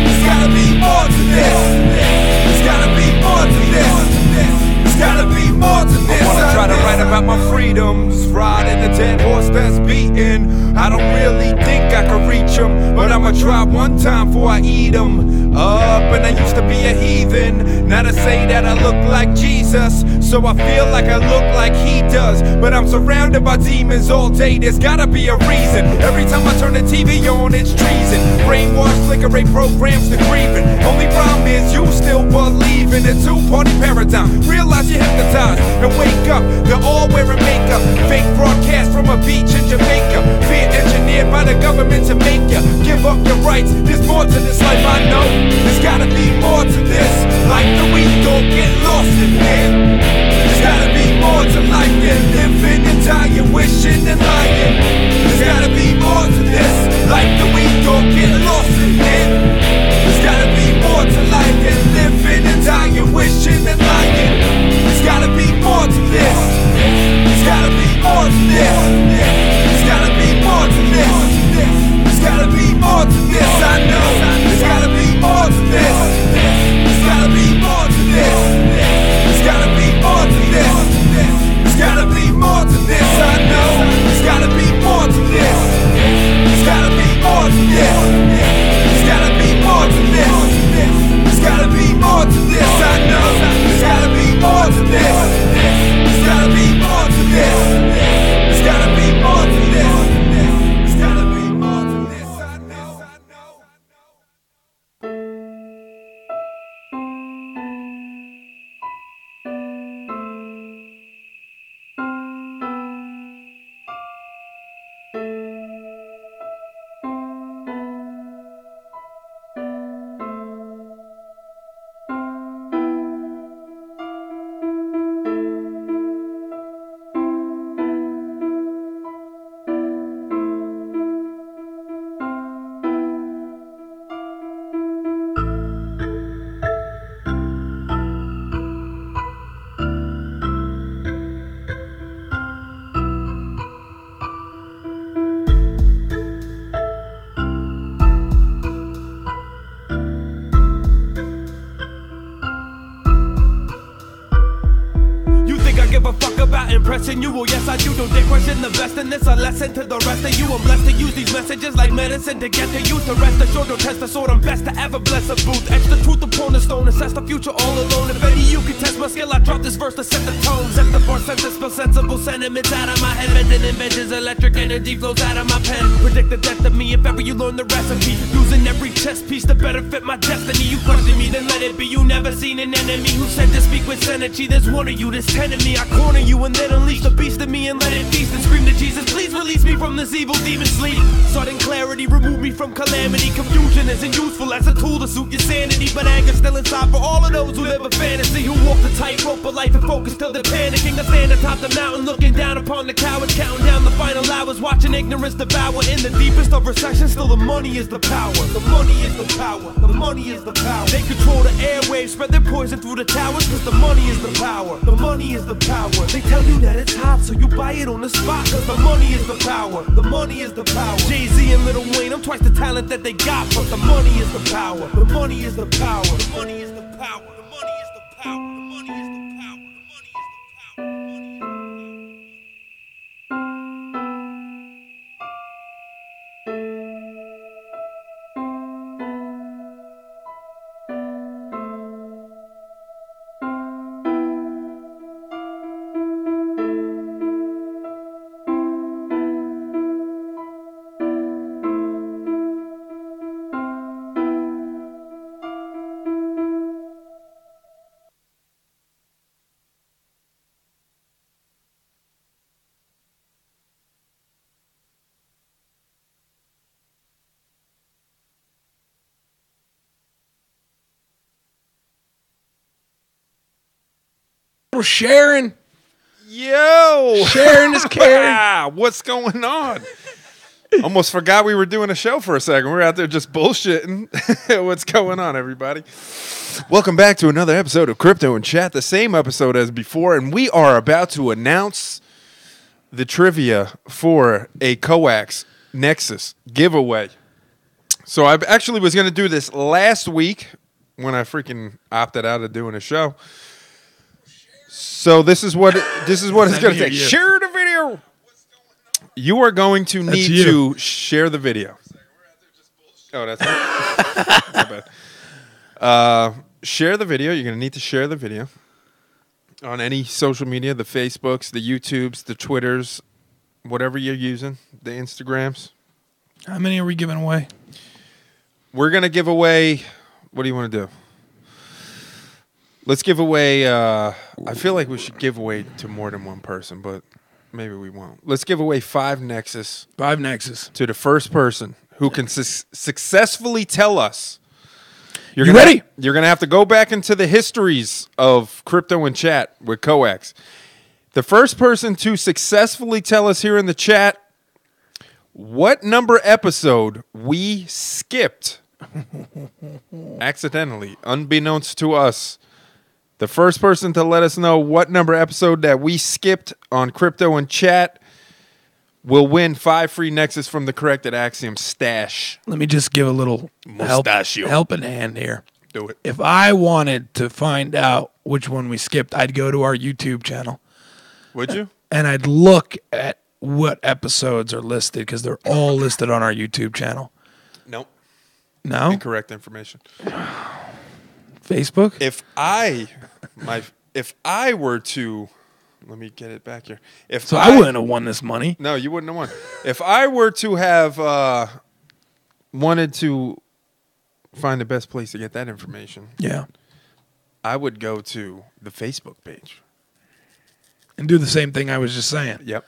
There's gotta be more to this. There's gotta be more to this. There's gotta be more to this. I wanna try to write about my freedoms, riding a dead horse that's beaten. I don't really think I can reach them, but I'ma try one time before I eat them up. And I used to be a heathen. Now to say that I look like Jesus, so I feel like I look like he does. But I'm surrounded by demons all day, there's gotta be a reason. Every time I turn the TV on, it's treason. Brainwashed, flicker rate programs to grieving. Only problem is you still believe in a two-party paradigm. Realize you're hypnotized and wake up. They're all wearing makeup. Fake broadcast from a beach in Jamaica. Fear engineered by the government to make you give up your rights. There's more to this life, I know. There's gotta be more to this. Like the weak don't get lost in it. There's gotta be more to life than living and dying, wishing and lying. There's gotta be more to this. Like the weak don't get lost in it. There's gotta be more to life than living and dying, wishing and lying. There's gotta be more to this. There's gotta be more to this. There's gotta be more to this. question you will. Yes, I do. Don't dare question the best, and it's a lesson to the rest of you. I'm blessed to use these messages like medicine to get to you. To rest assured, don't test the sword. I'm best to ever bless a booth. Etch the truth upon the stone. Assess the future all alone. If any of you can test my skill, I drop this verse to set the tone. Set the bar, set the spell, sensible sentiments out of my head. Venting inventions, electric energy flows out of my pen. Predict the death of me if ever you learn the recipe. Losing every chess piece to better fit my destiny. You question me, then let it be. You never seen an enemy who said to speak with synergy. There's one of you, there's 10 of me. I corner you and then unleash the beast of me and let it feast and scream to Jesus. Please release me from this evil demon sleep. Sudden clarity, remove me from calamity. Confusion isn't useful as a tool to suit your sanity, but anger's still inside for all of those who live a fantasy. Who walk the tightrope of life and focus till they're panicking. I stand atop the mountain looking down upon the cowards, counting down the final hours, watching ignorance devour. In the deepest of recession, still the money is the power. The money is the power. The money is the power. They control the airwaves, spread their poison through the towers, cause the money is the power. The money is the power. They tell you that it's hot, so you buy it on the spot, cause the money is the power. The money is the power. Jay-Z and Lil Wayne, I'm twice the talent that they got, but the money is the power. The money is the power. The money is the power. The money is the power. The money is the power. The money is the power. We're sharing. Yo! Sharing is caring. What's going on? Almost forgot we were doing a show for a second. We're out there just bullshitting. What's going on, everybody? Welcome back to another episode of Crypto and Chat, the same episode as before, and we are about to announce the trivia for a Coax Nexus giveaway. So I actually was going to do this last week when I freaking opted out of doing a show. So this is what it's going to take. Share the video. You are going to need to share the video. Oh, that's my bad. Share the video. You're going to need to share the video on any social media, the Facebooks, the YouTubes, the Twitters, whatever you're using, the Instagrams. How many are we giving away? We're going to give away, what do you want to do? Let's give away, I feel like we should give away to more than one person, but maybe we won't. Let's give away 5 Nexus. 5 Nexus. To the first person who can successfully tell us. You ready? You're going to have to go back into the histories of Crypto and Chat with Coax. The first person to successfully tell us here in the chat what number episode we skipped accidentally, unbeknownst to us. The first person to let us know what number episode that we skipped on Crypto and Chat will win 5 free Nexus from the corrected Axiom stash. Let me just give a little helping hand here. Do it. If I wanted to find out which one we skipped, I'd go to our YouTube channel. Would you? And I'd look at what episodes are listed, because they're all listed on our YouTube channel. Nope. No? Incorrect information. Facebook? If I were to, let me get it back here. I wouldn't have won this money. No, you wouldn't have won. If I were to have wanted to find the best place to get that information, yeah, I would go to the Facebook page and do the same thing I was just saying. Yep.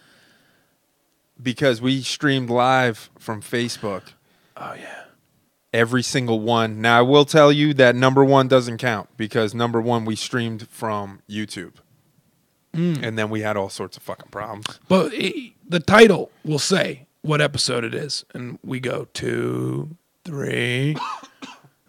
Because we streamed live from Facebook. Oh yeah. Every single one. Now, I will tell you that number 1 doesn't count, because number 1 we streamed from YouTube. And then we had all sorts of fucking problems. But the title will say what episode it is. And we go 2, 3,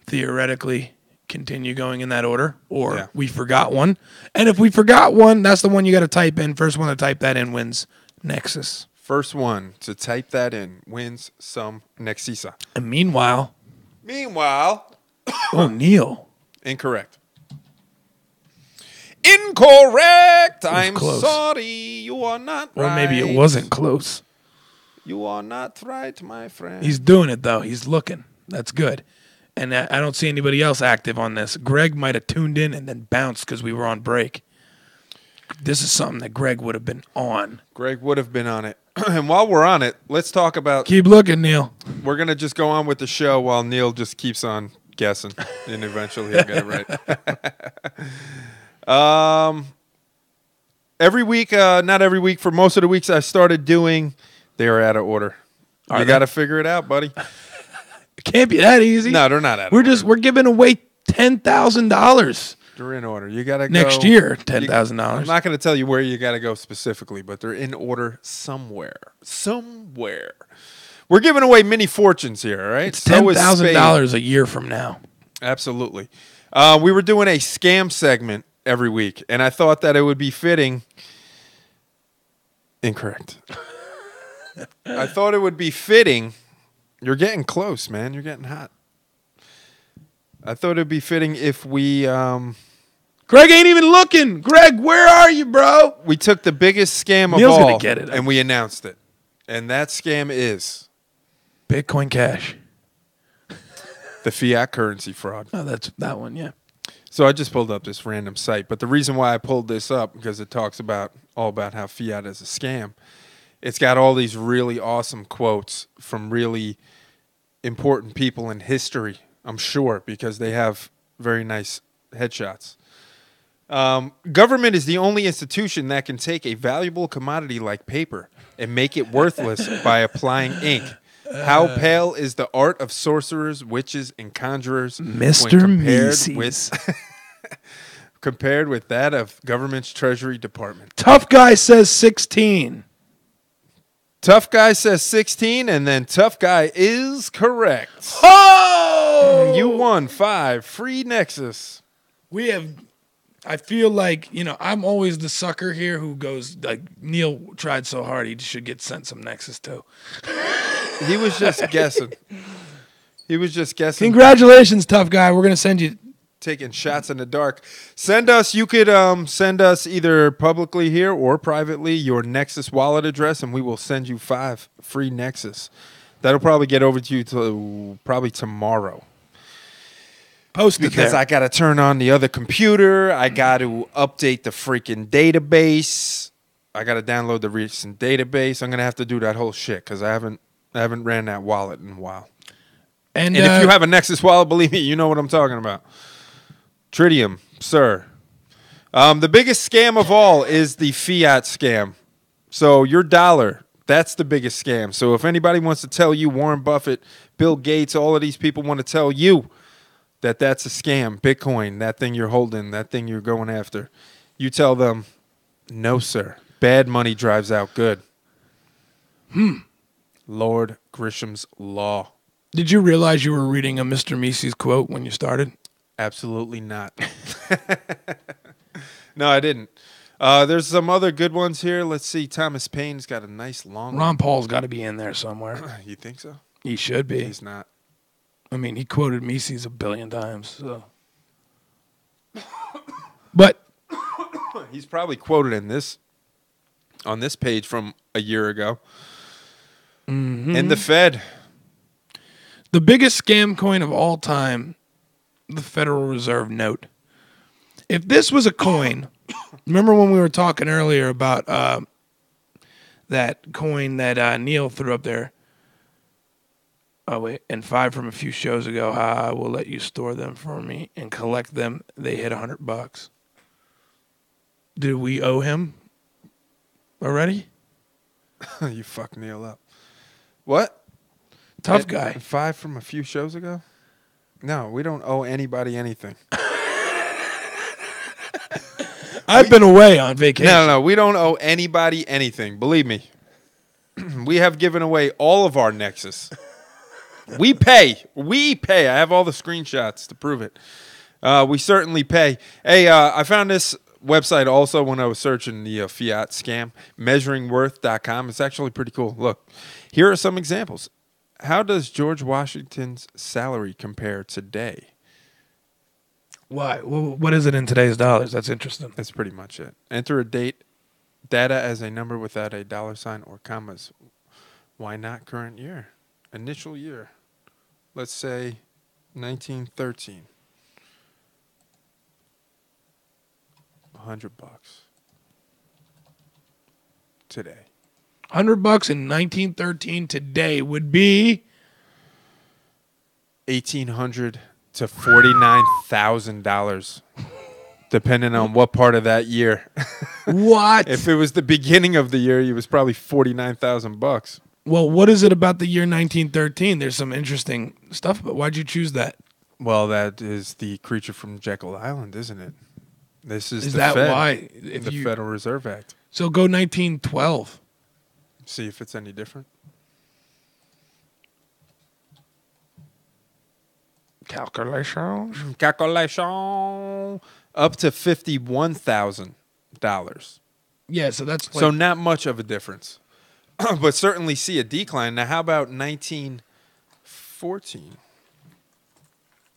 theoretically continue going in that order. Or we forgot one. And if we forgot one, that's the one you got to type in. First one to type that in wins Nexus. First one to type that in wins some Nexisa. And meanwhile... Meanwhile, O'Neal. Incorrect. Incorrect. I'm close. sorry. You are not right. Or maybe it wasn't close. You are not right, my friend. He's doing it, though. He's looking. That's good. And I don't see anybody else active on this. Greg might have tuned in and then bounced because we were on break. This is something that Greg would have been on. Greg would have been on it. And while we're on it, let's talk about... Keep looking, Neil. We're going to just go on with the show while Neil just keeps on guessing. And eventually he'll get it right. Every week, not every week, for most of the weeks I started doing, they are out of order. You got to figure it out, buddy. It can't be that easy. No, they're not out of order. We're giving away $10,000 They're in order. You got to go next year. $10,000. I'm not going to tell you where you got to go specifically, but they're in order somewhere. Somewhere. We're giving away mini fortunes here, all right? It's $10,000 a year from now. Absolutely. We were doing a scam segment every week, and I thought that it would be fitting. Incorrect. I thought it would be fitting. You're getting close, man. You're getting hot. I thought it would be fitting if we... Greg ain't even looking. Greg, where are you, bro? We took the biggest scam of Neil's all, gonna get it. and we announced it. And that scam is... Bitcoin Cash. the fiat currency fraud. Oh, that's that one, yeah. So I just pulled up this random site. But the reason why I pulled this up, because it talks all about how fiat is a scam. It's got all these really awesome quotes from really important people in history, I'm sure, because they have very nice headshots. Government is the only institution that can take a valuable commodity like paper and make it worthless by applying ink. How pale is the art of sorcerers, witches, and conjurers Mr. when Mises. compared with that of government's Treasury Department? Tough guy says 16. Tough guy says 16, and then tough guy is correct. Oh! You won 5 free Nexus. We have... I feel like, I'm always the sucker here who goes, like, Neil tried so hard, he should get sent some Nexus too. He was just guessing. Congratulations, tough guy. We're going to send you... Taking shots in the dark. You could send us either publicly here or privately your Nexus wallet address, and we will send you 5 free Nexus. That'll probably get over to you probably tomorrow. Post it because there. I got to turn on the other computer. I got to update the freaking database. I got to download the recent database. I'm going to have to do that whole shit because I haven't ran that wallet in a while. And if you have a Nexus wallet, believe me, you know what I'm talking about. Tritium, sir. The biggest scam of all is the fiat scam. So your dollar, that's the biggest scam. So if anybody wants to tell you, Warren Buffett, Bill Gates, all of these people want to tell you that that's a scam, Bitcoin, that thing you're holding, that thing you're going after, you tell them, no, sir. Bad money drives out good. Lord Grisham's Law. Did you realize you were reading a Mr. Mises quote when you started? Absolutely not. No, I didn't. There's some other good ones here. Let's see. Thomas Paine's got a nice long Ron Paul's got to be in there somewhere. You think so? He should be. He's not. I mean, he quoted Mises 1 billion times. So. But he's probably quoted on this page from a year ago. Mm-hmm. And the Fed. The biggest scam coin of all time, the Federal Reserve note. If this was a coin, remember when we were talking earlier about that coin that Neil threw up there? Oh, wait, and 5 from a few shows ago, I will let you store them for me and collect them. They hit $100. Did we owe him already? You fucked Neil up. What? Tough guy. 5 from a few shows ago? No, we don't owe anybody anything. I've been away on vacation. No, we don't owe anybody anything. Believe me. We have given away all of our Nexus. We pay. I have all the screenshots to prove it. We certainly pay. Hey, I found this website also when I was searching the fiat scam, measuringworth.com. It's actually pretty cool. Look, here are some examples. How does George Washington's salary compare today? Why? What is it in today's dollars? That's interesting. That's pretty much it. Enter a data as a number without a dollar sign or commas. Why not current year? Initial year. Let's say 1913. $100 today. $100 in 1913 today would be $1,800 to $49,000, depending on what part of that year. what? If it was the beginning of the year, it was probably $49,000. Well, what is it about the year 1913? There's some interesting stuff, but why'd you choose that? Well, that is the creature from Jekyll Island, isn't it? This is the that Fed, why? the Federal Reserve Act. So go 1912. See if it's any different. Calculation. Up to $51,000. Yeah, so that's like, So not much of a difference, but certainly see a decline. Now, how about 1914?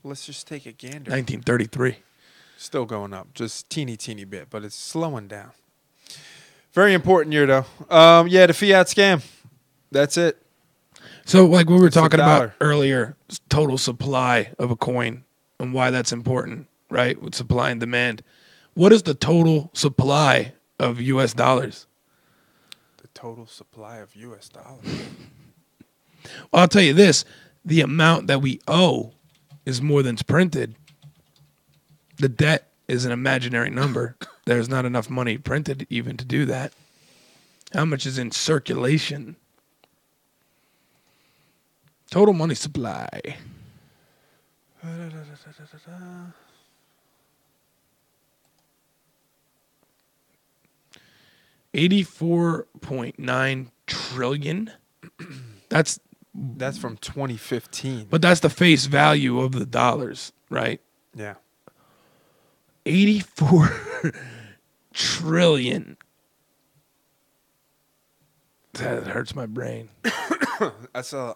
Let's just take a gander. 1933. Still going up, just teeny bit, but it's slowing down. Very important year, though. Yeah, the fiat scam. That's it. So like we were It's a talking dollar. about earlier, total supply of a coin and why that's important, right? With supply and demand. What is the total supply of US dollars? The total supply of U.S. dollars. Well, I'll tell you this, the amount that we owe is more than's printed. The debt is an imaginary number. There's not enough money printed even to do that. How much is in circulation? Total money supply. $84.9 trillion. That's From 2015. But that's the face value of the dollars, right? Yeah. 84 trillion. That hurts my brain. That's a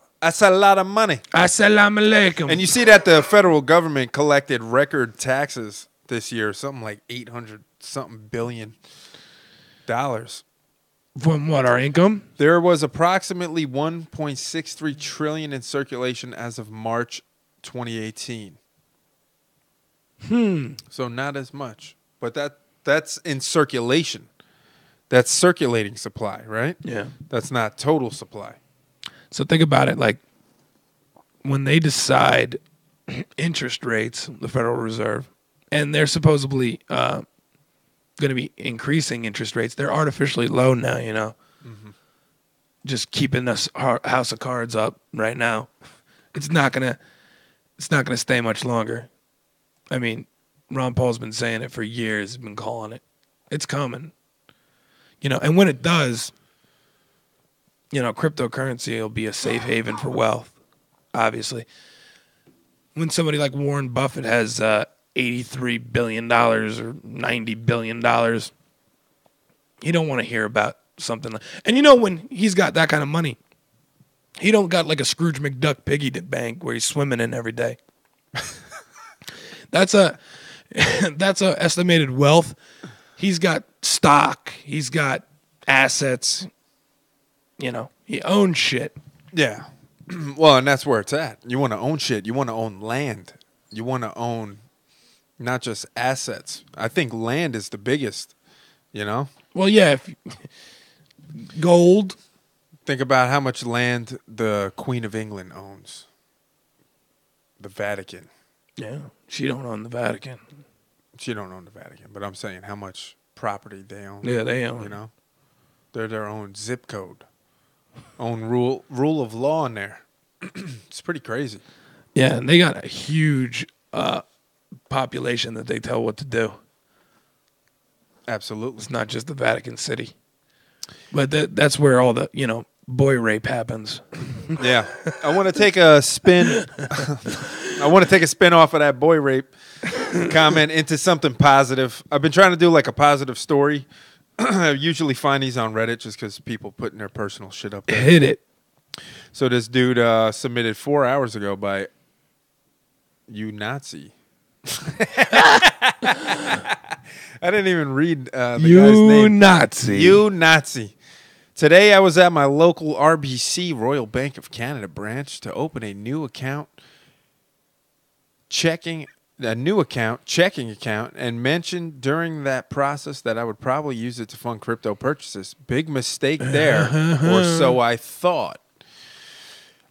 lot of money. Assalamu alaikum. And you see that the federal government collected record taxes this year, something like 800 something billion dollars. From what, our income? There was approximately 1.63 trillion in circulation as of March 2018. So not as much, but that's in circulation. That's circulating supply, right? Yeah. That's not total supply. So think about it, like when they decide interest rates, the Federal Reserve, and they're supposedly going to be increasing interest rates. They're artificially low now, you know. Mm-hmm. Just keeping us house of cards up right now. It's not gonna stay much longer. I mean, Ron Paul's been saying it for years. He's been calling it. It's coming. You know, and when it does, you know, cryptocurrency will be a safe haven for wealth, obviously. When somebody like Warren Buffett has $83 billion or $90 billion, you don't want to hear about something like. And you know, when he's got that kind of money, he don't got like a Scrooge McDuck piggy bank where he's swimming in every day. That's a estimated wealth. He's got stock. He's got assets. You know, he owns shit. Yeah. Well, and that's where it's at. You want to own shit. You want to own land. You want to own not just assets. I think land is the biggest, you know? Well, yeah. Gold. Think about how much land the Queen of England owns. The Vatican. Yeah. She don't own the Vatican. She don't own the Vatican, but I'm saying how much property they own. Yeah, they own. You know? They're their own zip code. Own rule of law in there. It's pretty crazy. Yeah, and they got a huge population that they tell what to do. Absolutely. It's not just the Vatican City. But that's where all the, you know, boy rape happens. Yeah. I want to take a spin. I want to take a spin off of that boy rape comment into something positive. I've been trying to do like a positive story. I usually find these on Reddit just because people putting their personal shit up there. Hit it. So this dude submitted 4 hours ago by You Nazi. I didn't even read the guy's You name. Nazi. You Nazi. Today I was at my local RBC Royal Bank of Canada branch to open a new checking account, and mentioned during that process that I would probably use it to fund crypto purchases. Big mistake there, or so I thought.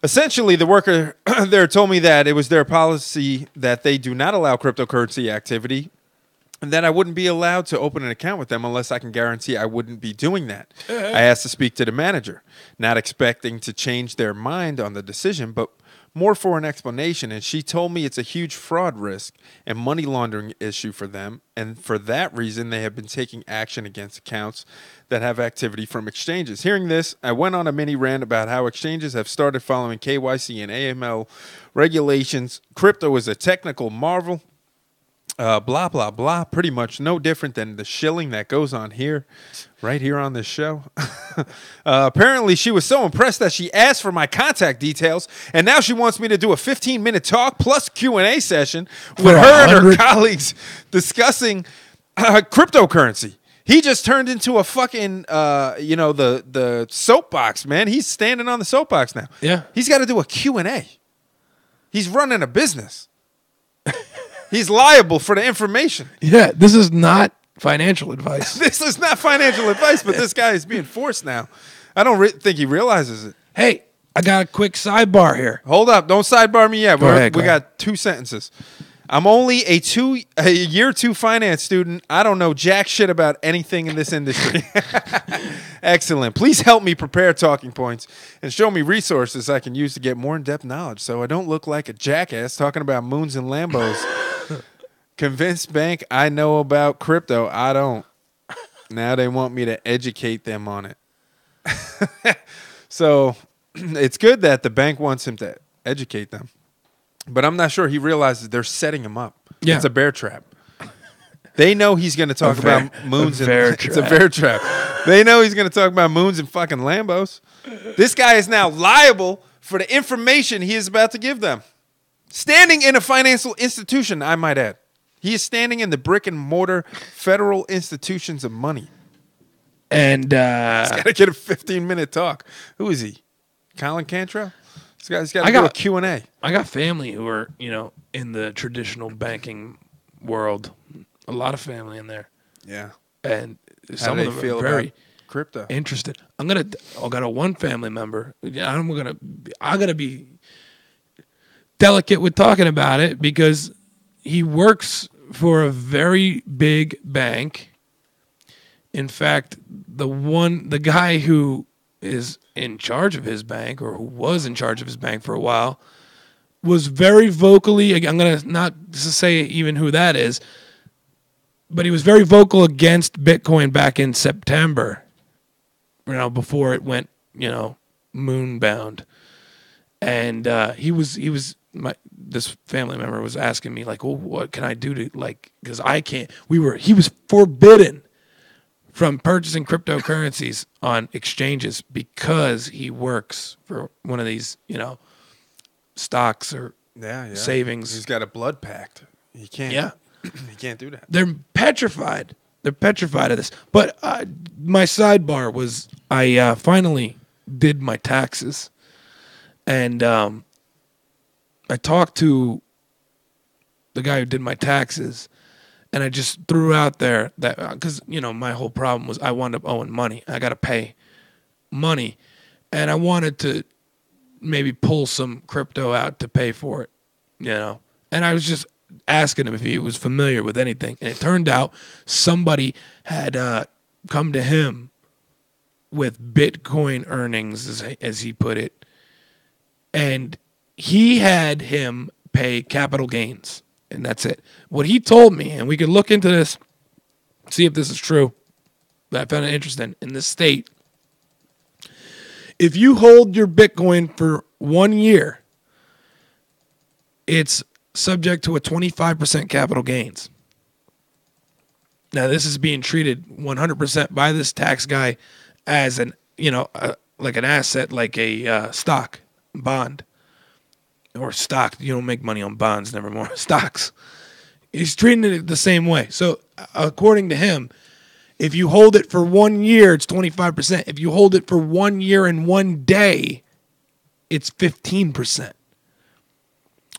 Essentially, the worker there told me that it was their policy that they do not allow cryptocurrency activity, and that I wouldn't be allowed to open an account with them unless I can guarantee I wouldn't be doing that. I asked to speak to the manager, not expecting to change their mind on the decision, but more for an explanation, and she told me it's a huge fraud risk and money laundering issue for them, and for that reason, they have been taking action against accounts that have activity from exchanges. Hearing this, I went on a mini rant about how exchanges have started following KYC and AML regulations. Crypto is a technical marvel. Blah, blah, blah. Pretty much no different than the shilling that goes on here, right here on this show. Apparently, she was so impressed that she asked for my contact details, and now she wants me to do a 15-minute talk plus Q&A session with her and her colleagues discussing cryptocurrency. He just turned into a fucking, the soapbox, man. He's standing on the soapbox now. Yeah. He's got to do a Q&A. He's running a business. He's liable for the information. Yeah, this is not financial advice. This is not financial advice, but this guy is being forced now. I don't think he realizes it. Hey, I got a quick sidebar here. Hold up. Don't sidebar me yet. Go ahead. We got 2 sentences. I'm only a year 2 finance student. I don't know jack shit about anything in this industry. Excellent. Please help me prepare talking points and show me resources I can use to get more in-depth knowledge so I don't look like a jackass talking about moons and Lambos. Convinced bank I know about crypto. I don't. Now they want me to educate them on it. So it's good that the bank wants him to educate them. But I'm not sure he realizes they're setting him up. Yeah. It's a bear trap. They know he's going to talk about moons and it's a bear trap. They know he's going to talk about moons and fucking Lambos. This guy is now liable for the information he is about to give them. Standing in a financial institution, I might add. He is standing in the brick and mortar federal institutions of money. And He's got to get a 15-minute talk. Who is he? Colin Cantrell? He's got to do a Q&A. I got family who are, in the traditional banking world. A lot of family in there. Yeah. And How some do of they them feel are very about crypto? interested. I got a one family member. I gotta be delicate with talking about it because he works for a very big bank. In fact, the guy who is in charge of his bank, or who was in charge of his bank for a while, was very vocally, I'm going to not say even who that is, but he was very vocal against Bitcoin back in September, before it went, moonbound. And this family member was asking me, like, well, what can I do to, because I can't, he was forbidden from purchasing cryptocurrencies on exchanges because he works for one of these, stocks or savings. He's got a blood pact. He can't. Yeah. He can't do that. They're petrified. They're petrified of this. But my sidebar was I finally did my taxes. And I talked to the guy who did my taxes. And I just threw out there that, because, my whole problem was I wound up owing money. I got to pay money. And I wanted to maybe pull some crypto out to pay for it, And I was just asking him if he was familiar with anything. And it turned out somebody had come to him with Bitcoin earnings, as he put it. And he had him pay capital gains. And that's it. What he told me, and we could look into this, see if this is true, but I found it interesting. In this state, if you hold your Bitcoin for 1 year, it's subject to a 25% capital gains. Now, this is being treated 100% by this tax guy as like an asset, like a stock, bond. Or stock. You don't make money on bonds, never more. Stocks. He's treating it the same way. So according to him, if you hold it for 1 year, it's 25%. If you hold it for 1 year and 1 day, it's 15%.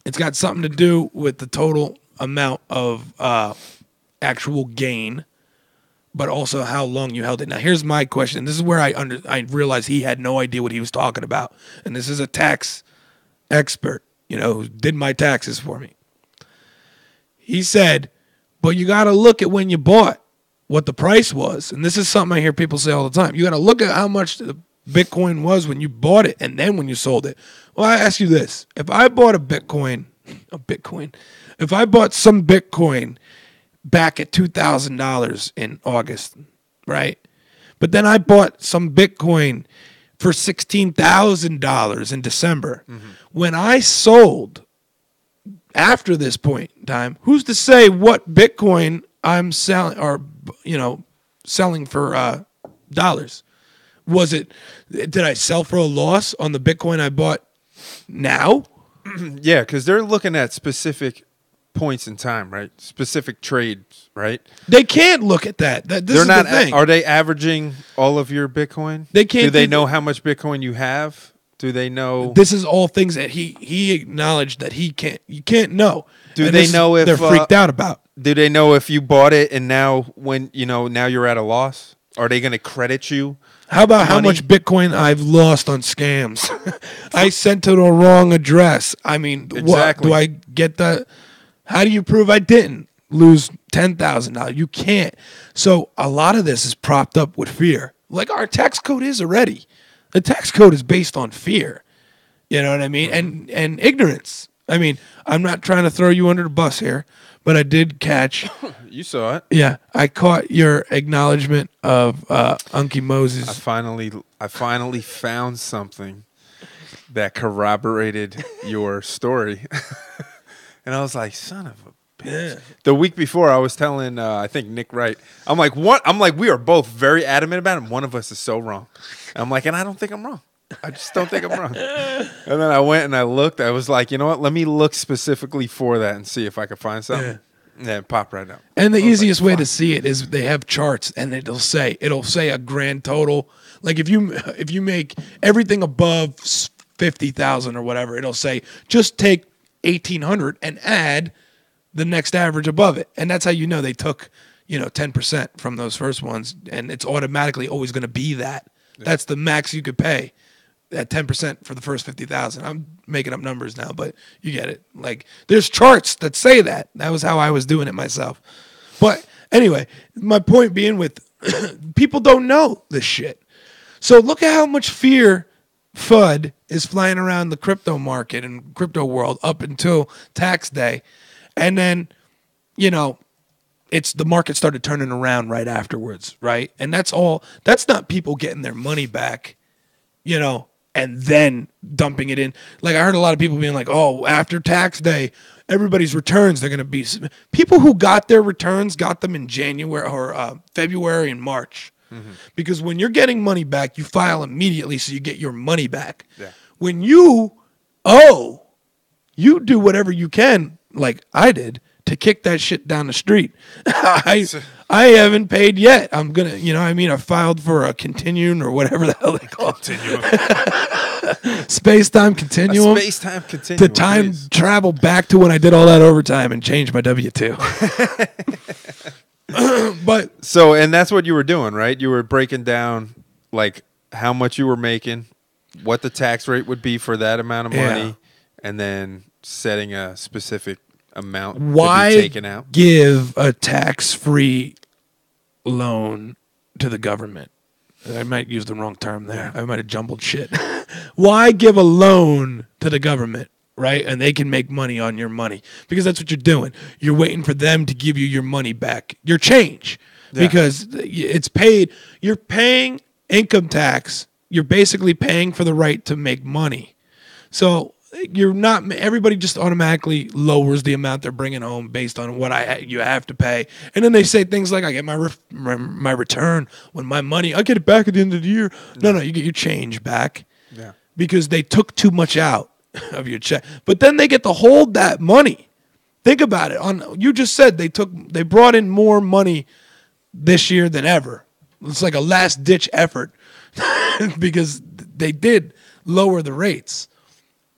It's got something to do with the total amount of actual gain, but also how long you held it. Now, here's my question. This is where I realized he had no idea what he was talking about. And this is a tax expert, who did my taxes for me. He said, but you got to look at when you bought, what the price was. And this is something I hear people say all the time. You got to look at how much the Bitcoin was when you bought it and then when you sold it. Well, I ask you this. If I bought if I bought some Bitcoin back at $2,000 in August, right? But then I bought some Bitcoin for $16,000 in December. Mm-hmm. When I sold after this point in time, who's to say what Bitcoin I'm selling or, selling for dollars? Did I sell for a loss on the Bitcoin I bought now? Yeah, because they're looking at specific points in time, right? Specific trades, right? They can't look at that. This is the thing. Are they averaging all of your Bitcoin? They can't. Do they know how much Bitcoin you have? Do they know? This is all things that he acknowledged that you can't know. Do they know if they're freaked out about? Do they know if you bought it and now now you're at a loss? Are they going to credit you? How about how much Bitcoin I've lost on scams? I sent to the wrong address. I mean, exactly. What do I get that? How do you prove I didn't lose $10,000? You can't. So a lot of this is propped up with fear. Like our tax code is already. The tax code is based on fear. You know what I mean? And ignorance. I mean, I'm not trying to throw you under the bus here, but I did catch. You saw it. Yeah, I caught your acknowledgement of Unky Moses. I finally found something that corroborated your story. And I was like, son of a bitch. Yeah. The week before, I was telling, I think, Nick Wright. I'm like, what? I'm like, we are both very adamant about it. And one of us is so wrong. I'm like, and I don't think I'm wrong. I just don't think I'm wrong. And then I went and I looked. I was like, you know what? Let me look specifically for that and see if I can find something. Yeah, it popped right out. And the easiest way to see it is they have charts, and it'll say a grand total. Like if you make everything above 50,000 or whatever, it'll say just take 1,800 and add the next average above it, and that's how you know they took 10% from those first ones, and it's automatically always going to be that. Yeah. That's the max you could pay. At 10% for the first 50,000. I'm making up numbers now, but you get it. Like there's charts that say that. That was how I was doing it myself. But anyway, my point being with people don't know this shit. So look at how much fear FUD is flying around the crypto market and crypto world up until tax day. And then, it's the market started turning around right afterwards, right? And that's not people getting their money back, and then dumping it in. Like I heard a lot of people being like, oh, after tax day, everybody's returns, they're going to be... People who got their returns got them in January or February and March. Mm-hmm. Because when you're getting money back, you file immediately so you get your money back. Yeah. When you do whatever you can, like I did, to kick that shit down the street. I haven't paid yet. I'm going to, I filed for a continuum or whatever the hell they call it. Space-time continuum. Space-time continuum. To time travel back to when I did all that overtime and change my W-2. And that's what you were doing, right? You were breaking down like how much you were making, what the tax rate would be for that amount of money, and then setting a specific amount to be taken out. Give a tax-free loan to the government? I might use the wrong term there. I might have jumbled shit. Why give a loan to the government, right? And they can make money on your money because that's what you're doing. You're waiting for them to give you your money back, your change, because it's paid. You're paying income tax. You're basically paying for the right to make money. So you're not. Everybody just automatically lowers the amount they're bringing home based on what you have to pay, and then they say things like, "I get my return when my money. I get it back at the end of the year." No, you get your change back, because they took too much out of your check. But then they get to hold that money Think about it. You just said they brought in more money this year than ever. It's like a last ditch effort because they did lower the rates,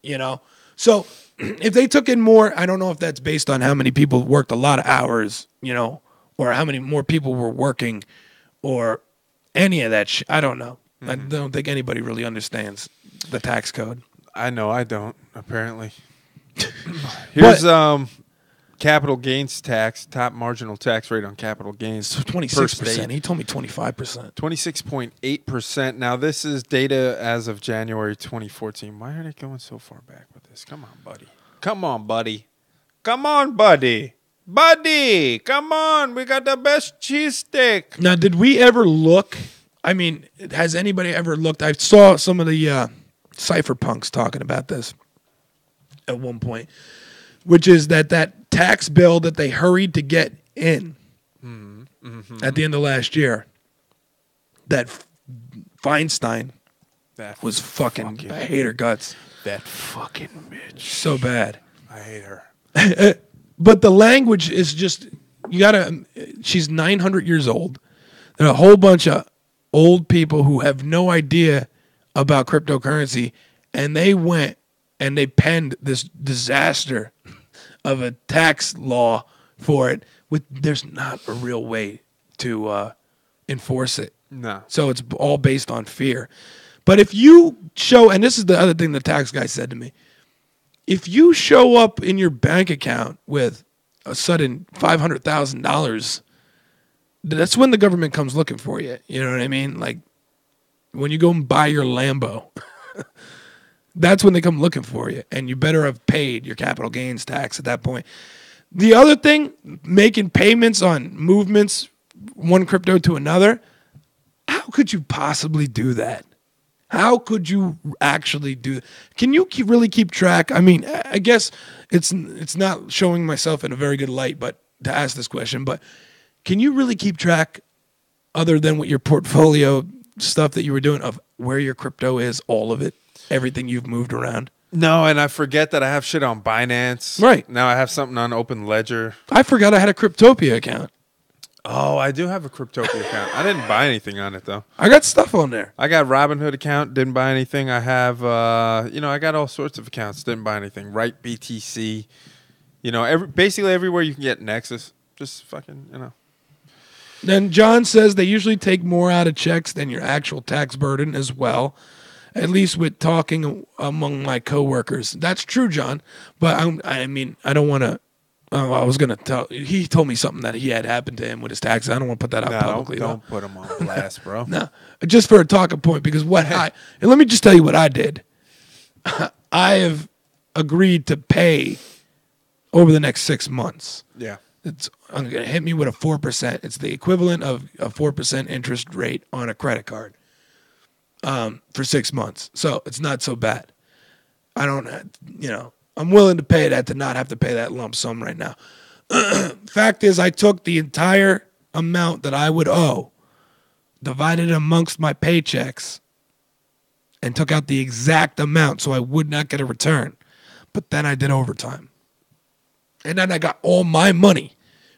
you know. So if they took in more, I don't know if that's based on how many people worked a lot of hours, you know, or how many more people were working, or any of that shit. I don't know. Mm-hmm. I don't think anybody really understands the tax code. I know I don't, apparently. Here's capital gains tax, top marginal tax rate on capital gains. So 26%. He told me 25%. 26.8%. Now, this is data as of January 2014. Why are they going so far back with this? Come on, buddy. Come on, buddy. Come on, buddy. Buddy, come on. We got the best cheese steak. Now, did we ever look? I mean, has anybody ever looked? I saw some of the cypherpunks talking about this at one point, which is that tax bill that they hurried to get in at the end of last year, that Feinstein was fucking, I hate her guts. That fucking bitch. So bad. I hate her. But the language is just, she's 900 years old. There are a whole bunch of old people who have no idea about cryptocurrency, and they went and they penned this disaster of a tax law for it. There's not a real way to enforce it. No. So it's all based on fear. But if you show, and this is the other thing the tax guy said to me, if you show up in your bank account with a sudden $500,000, that's when the government comes looking for you. You know what I mean? Like when you go and buy your Lambo, that's when they come looking for you. And you better have paid your capital gains tax at that point. The other thing, making payments on movements, one crypto to another, how could you possibly do that? How could you actually do that? Can you really keep track? I mean, I guess it's not showing myself in a very good light, but to ask this question, but can you really keep track, other than with your portfolio stuff that you were doing, of where your crypto is, all of it, everything you've moved around? No, and I forget that I have shit on Binance. Right. Now I have something on Open Ledger. I forgot I had a Cryptopia account. Oh, I do have a Cryptopia account. I didn't buy anything on it, though. I got stuff on there. I got Robinhood account, didn't buy anything. I have, I got all sorts of accounts, didn't buy anything. Right, BTC. Basically everywhere you can get Nexus. Just fucking, Then John says they usually take more out of checks than your actual tax burden as well, at least with talking among my coworkers. That's true, John. But I don't want to. I was going to tell. He told me something that he had happened to him with his taxes. I don't want to put that out publicly. Don't put him on blast, bro. No, just for a talking point, because and let me just tell you what I did. I have agreed to pay over the next 6 months. Yeah. It's going to hit me with a 4%. It's the equivalent of a 4% interest rate on a credit card for 6 months. So it's not so bad. I don't, I'm willing to pay that to not have to pay that lump sum right now. Fact is, I took the entire amount that I would owe, divided it amongst my paychecks, and took out the exact amount so I would not get a return. But then I did overtime. And then I got all my money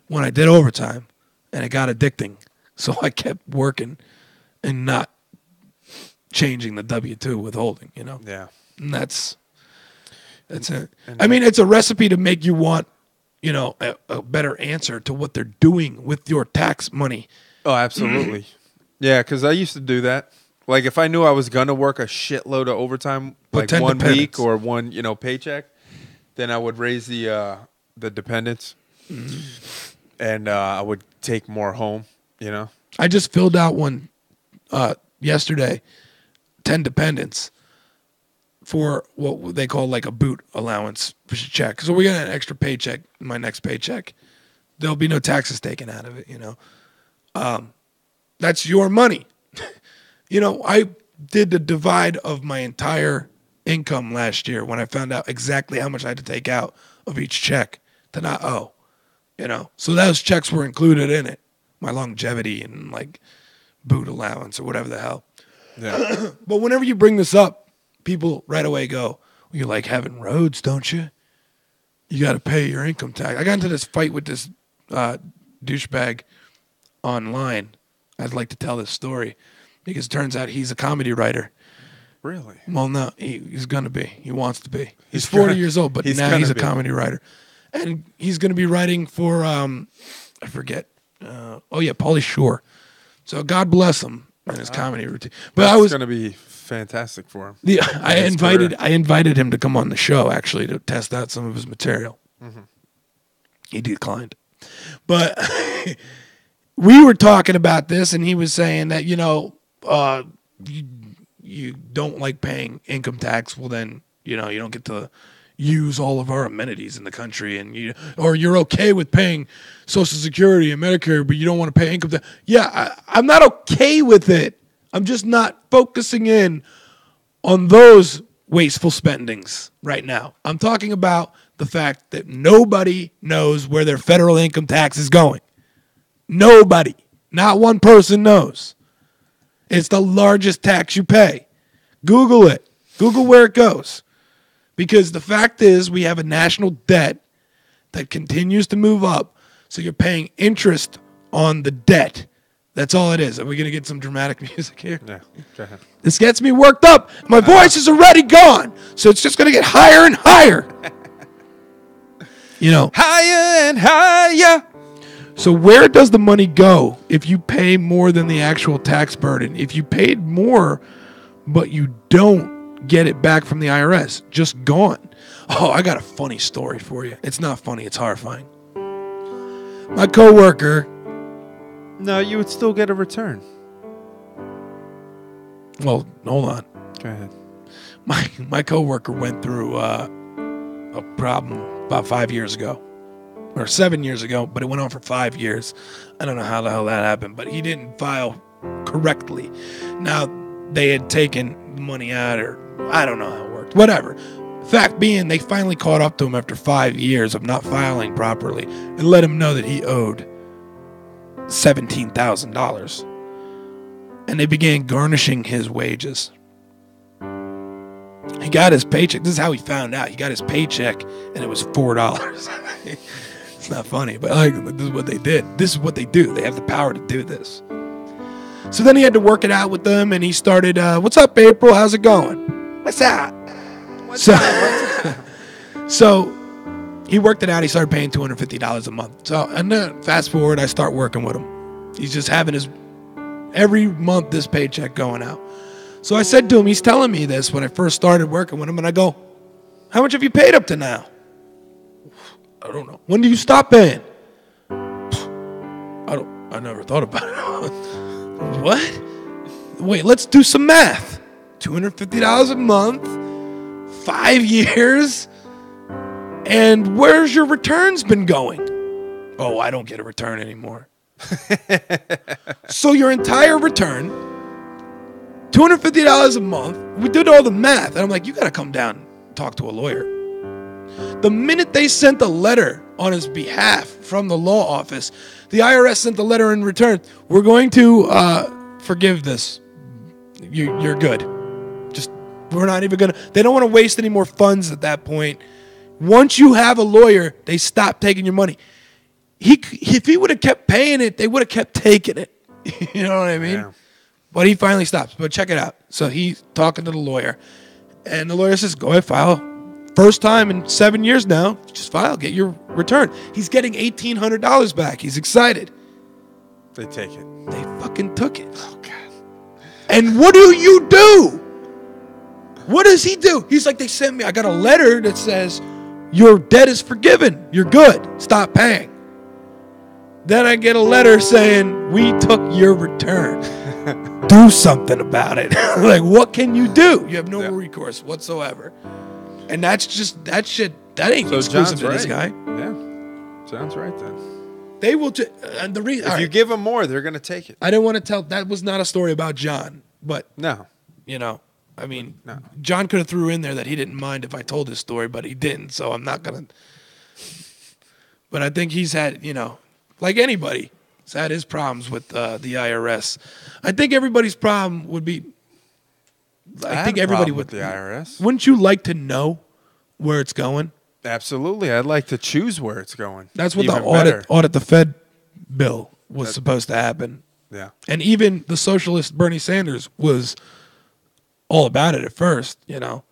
when I did overtime, and it got addicting. So I kept working and not changing the W-2 withholding, Yeah. And that's it. I mean, it's a recipe to make you want, a better answer to what they're doing with your tax money. Oh, absolutely. Yeah, because I used to do that. Like, if I knew I was going to work a shitload of overtime, like 1 week or one, paycheck, then I would raise the dependents, and I would take more home, I just filled out one yesterday, 10 dependents, for what they call like a boot allowance check. So we got an extra paycheck in my next paycheck. There'll be no taxes taken out of it, That's your money. I did the divide of my entire income last year when I found out exactly how much I had to take out of each check to not owe, So those checks were included in it. My longevity and like boot allowance or whatever the hell. Yeah. But whenever you bring this up, people right away go, well, you like having roads, don't you? you got to pay your income tax. I got into this fight with this douchebag online. I'd like to tell this story because it turns out he's a comedy writer. Really? Well, no, he's going to be. He wants to be. He's 40 years old, but now he's a comedy writer. And he's going to be writing for, I forget. Pauly Shore. So God bless him and his comedy routine. But That's going to be fantastic for him. Yeah, I invited him to come on the show, actually, to test out some of his material. Mm-hmm. He declined. But we were talking about this, and he was saying that, you don't like paying income tax, well then, you don't get to use all of our amenities in the country, and you're okay with paying Social Security and Medicare, but you don't want to pay income tax. Yeah, I'm not okay with it. I'm just not focusing in on those wasteful spendings right now. I'm talking about the fact that nobody knows where their federal income tax is going. Nobody. Not one person knows. It's the largest tax you pay. Google it. Google where it goes. Because the fact is we have a national debt that continues to move up. So you're paying interest on the debt. That's all it is. Are we going to get some dramatic music here? Yeah, go ahead. This gets me worked up. My voice is already gone. So it's just going to get higher and higher. Higher and higher. So where does the money go if you pay more than the actual tax burden? If you paid more, but you don't get it back from the IRS, just gone. Oh, I got a funny story for you. It's not funny. It's horrifying. My coworker. No, you would still get a return. Well, hold on. Go ahead. My coworker went through a problem about 5 years ago. Or 7 years ago, but it went on for 5 years. I don't know how the hell that happened, but he didn't file correctly. Now, they had taken the money out, or I don't know how it worked. Whatever. Fact being, they finally caught up to him after 5 years of not filing properly and let him know that he owed $17,000. And they began garnishing his wages. He got his paycheck. This is how he found out. He got his paycheck, and it was $4. It's not funny, but this is what they did. This is what they do. They have the power to do this. So then he had to work it out with them, and he started, what's up, April? How's it going? What's up? So he worked it out. He started paying $250 a month. So, and then fast forward, I start working with him. He's just having every month this paycheck going out. So I said to him, he's telling me this when I first started working with him, and I go, how much have you paid up to now? I don't know. When do you stop paying? I never thought about it. What? Wait, let's do some math. $250 a month, 5 years, and where's your returns been going? Oh, I don't get a return anymore. So your entire return, $250 a month, we did all the math, and I'm like, you got to come down and talk to a lawyer. The minute they sent a letter on his behalf from the law office, the IRS sent a letter in return. We're going to forgive this. You're good. Just, we're not even going to. They don't want to waste any more funds at that point. Once you have a lawyer, they stop taking your money. If he would have kept paying it, they would have kept taking it. You know what I mean? Yeah. But he finally stops. But check it out. So he's talking to the lawyer, and the lawyer says, go ahead, file. First time in 7 years now, just file, get your return. He's getting $1,800 back. He's excited. They take it. They fucking took it. Oh, God. And what do you do? What does he do? He's like, they sent me, I got a letter that says, your debt is forgiven. You're good. Stop paying. Then I get a letter saying, we took your return. Do something about it. Like, what can you do? You have no recourse whatsoever. And that's just, that shit, that ain't exclusive to this guy. Yeah. Sounds right then. They will, and the reason. If you give them more, they're going to take it. I didn't want to tell, that was not a story about John, but. No. I mean, no. John could have threw in there that he didn't mind if I told his story, but he didn't, so I'm not going to. But I think he's had, like anybody, he's had his problems with the IRS. I think everybody's problem would be. I think everybody would. The IRS. Wouldn't you like to know where it's going? Absolutely. I'd like to choose where it's going. That's what Even the better. audit the Fed bill was supposed to happen. Yeah. And even the socialist Bernie Sanders was all about it at first, you know.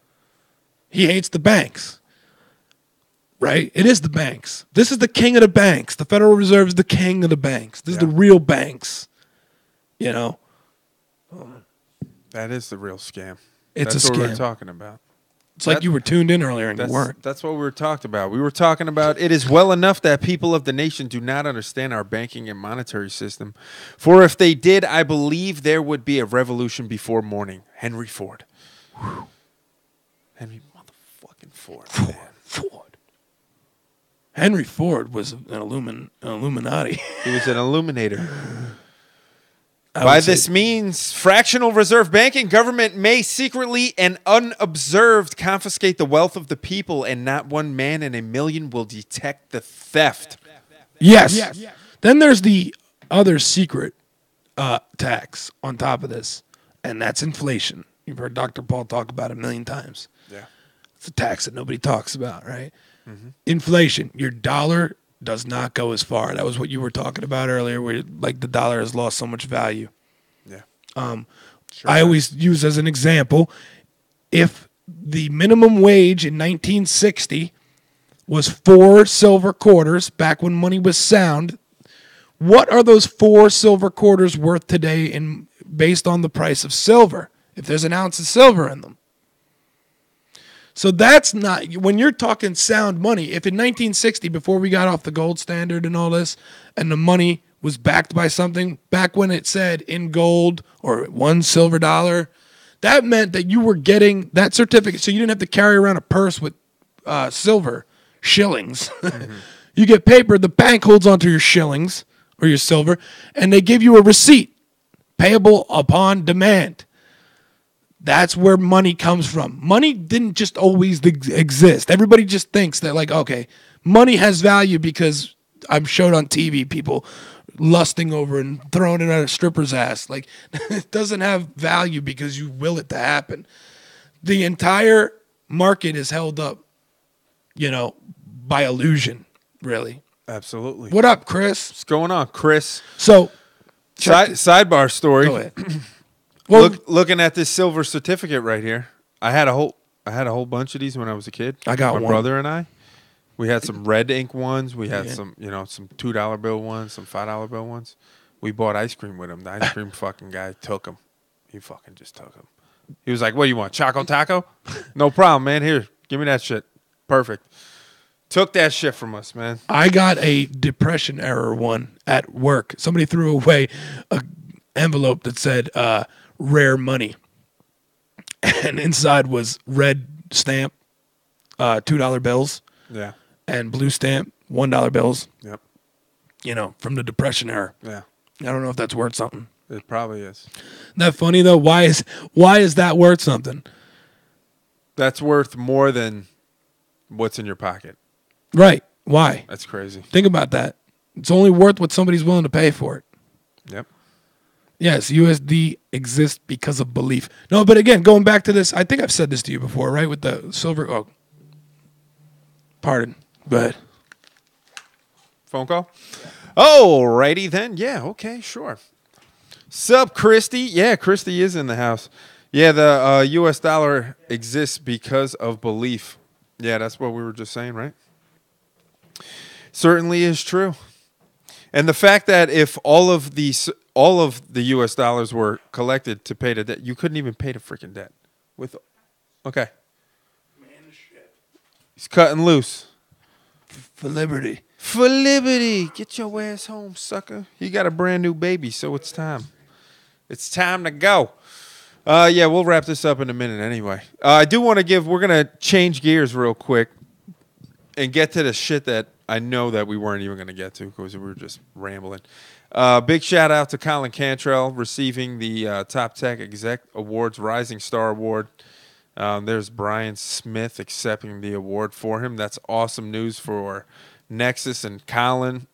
He hates the banks. Right? It is the banks. This is the king of the banks. The Federal Reserve is the king of the banks. This is the real banks. You know? That is the real scam. It's That's a what scam. we're talking about. It's like you were tuned in earlier and you weren't. That's what we were talking about. We were talking about it is well enough that people of the nation do not understand our banking and monetary system. For if they did, I believe there would be a revolution before morning. Henry Ford. Whew. Henry motherfucking Ford. Man. Ford. Henry Ford was an Illuminati. He was an illuminator. By this means, fractional reserve banking government may secretly and unobserved confiscate the wealth of the people, and not one man in a million will detect the theft. Yes. Then there's the other secret tax on top of this, and that's inflation. You've heard Dr. Paul talk about it a million times. Yeah. It's a tax that nobody talks about, right? Mm-hmm. Inflation. Your dollar does not go as far. That was what you were talking about earlier, where like the dollar has lost so much value. Yeah. Sure. I always use as an example, if the minimum wage in 1960 was 4 silver quarters, back when money was sound, what are those 4 silver quarters worth today based on the price of silver, if there's an ounce of silver in them? So that's not, when you're talking sound money, if in 1960, before we got off the gold standard and all this, and the money was backed by something, back when it said in gold or 1 silver dollar, that meant that you were getting that certificate. So you didn't have to carry around a purse with silver shillings. Mm-hmm. You get paper, the bank holds onto your shillings or your silver, and they give you a receipt payable upon demand. That's where money comes from. Money didn't just always exist. Everybody just thinks that, like, okay, money has value because I'm showed on TV people lusting over and throwing it at a stripper's ass. Like, it doesn't have value because you will it to happen. The entire market is held up, you know, by illusion, really. Absolutely. What up, Chris? What's going on, Chris? So, sidebar story. Go ahead. Well, looking at this silver certificate right here, I had a whole bunch of these when I was a kid. I got my one. brother and I. We had some red ink ones. We had some $2 bill ones, some $5 bill ones. We bought ice cream with them. The ice cream fucking guy took them. He fucking just took them. He was like, "What do you want? Choco taco? No problem, man. Here, give me that shit. Perfect." Took that shit from us, man. I got a depression era one at work. Somebody threw away an envelope that said rare money. And inside was red stamp, $2 bills. Yeah. And blue stamp, $1 bills. Yep. You know, from the depression era. Yeah. I don't know if that's worth something. It probably is. Isn't that funny though? Why is that worth something? That's worth more than what's in your pocket. Right. Why? That's crazy. Think about that. It's only worth what somebody's willing to pay for it. Yep. Yes, USD exists because of belief. No, but again, going back to this, I think I've said this to you before, right? With the silver. Oh, pardon. Go ahead. Phone call? Oh, righty then. Yeah, okay, sure. Sup, Christy? Yeah, Christy is in the house. Yeah, the U.S. dollar exists because of belief. Yeah, that's what we were just saying, right? Certainly is true. And the fact that if all of the U.S. dollars were collected to pay the debt, you couldn't even pay the freaking debt. Okay. He's cutting loose. For liberty. For liberty. Get your ass home, sucker. You got a brand new baby, so it's time. It's time to go. Yeah, we'll wrap this up in a minute anyway. I do want to we're going to change gears real quick and get to the shit that I know that we weren't even going to get to because we were just rambling. Big shout out to Colin Cantrell receiving the Top Tech Exec Awards Rising Star Award. There's Brian Smith accepting the award for him. That's awesome news for Nexus and Colin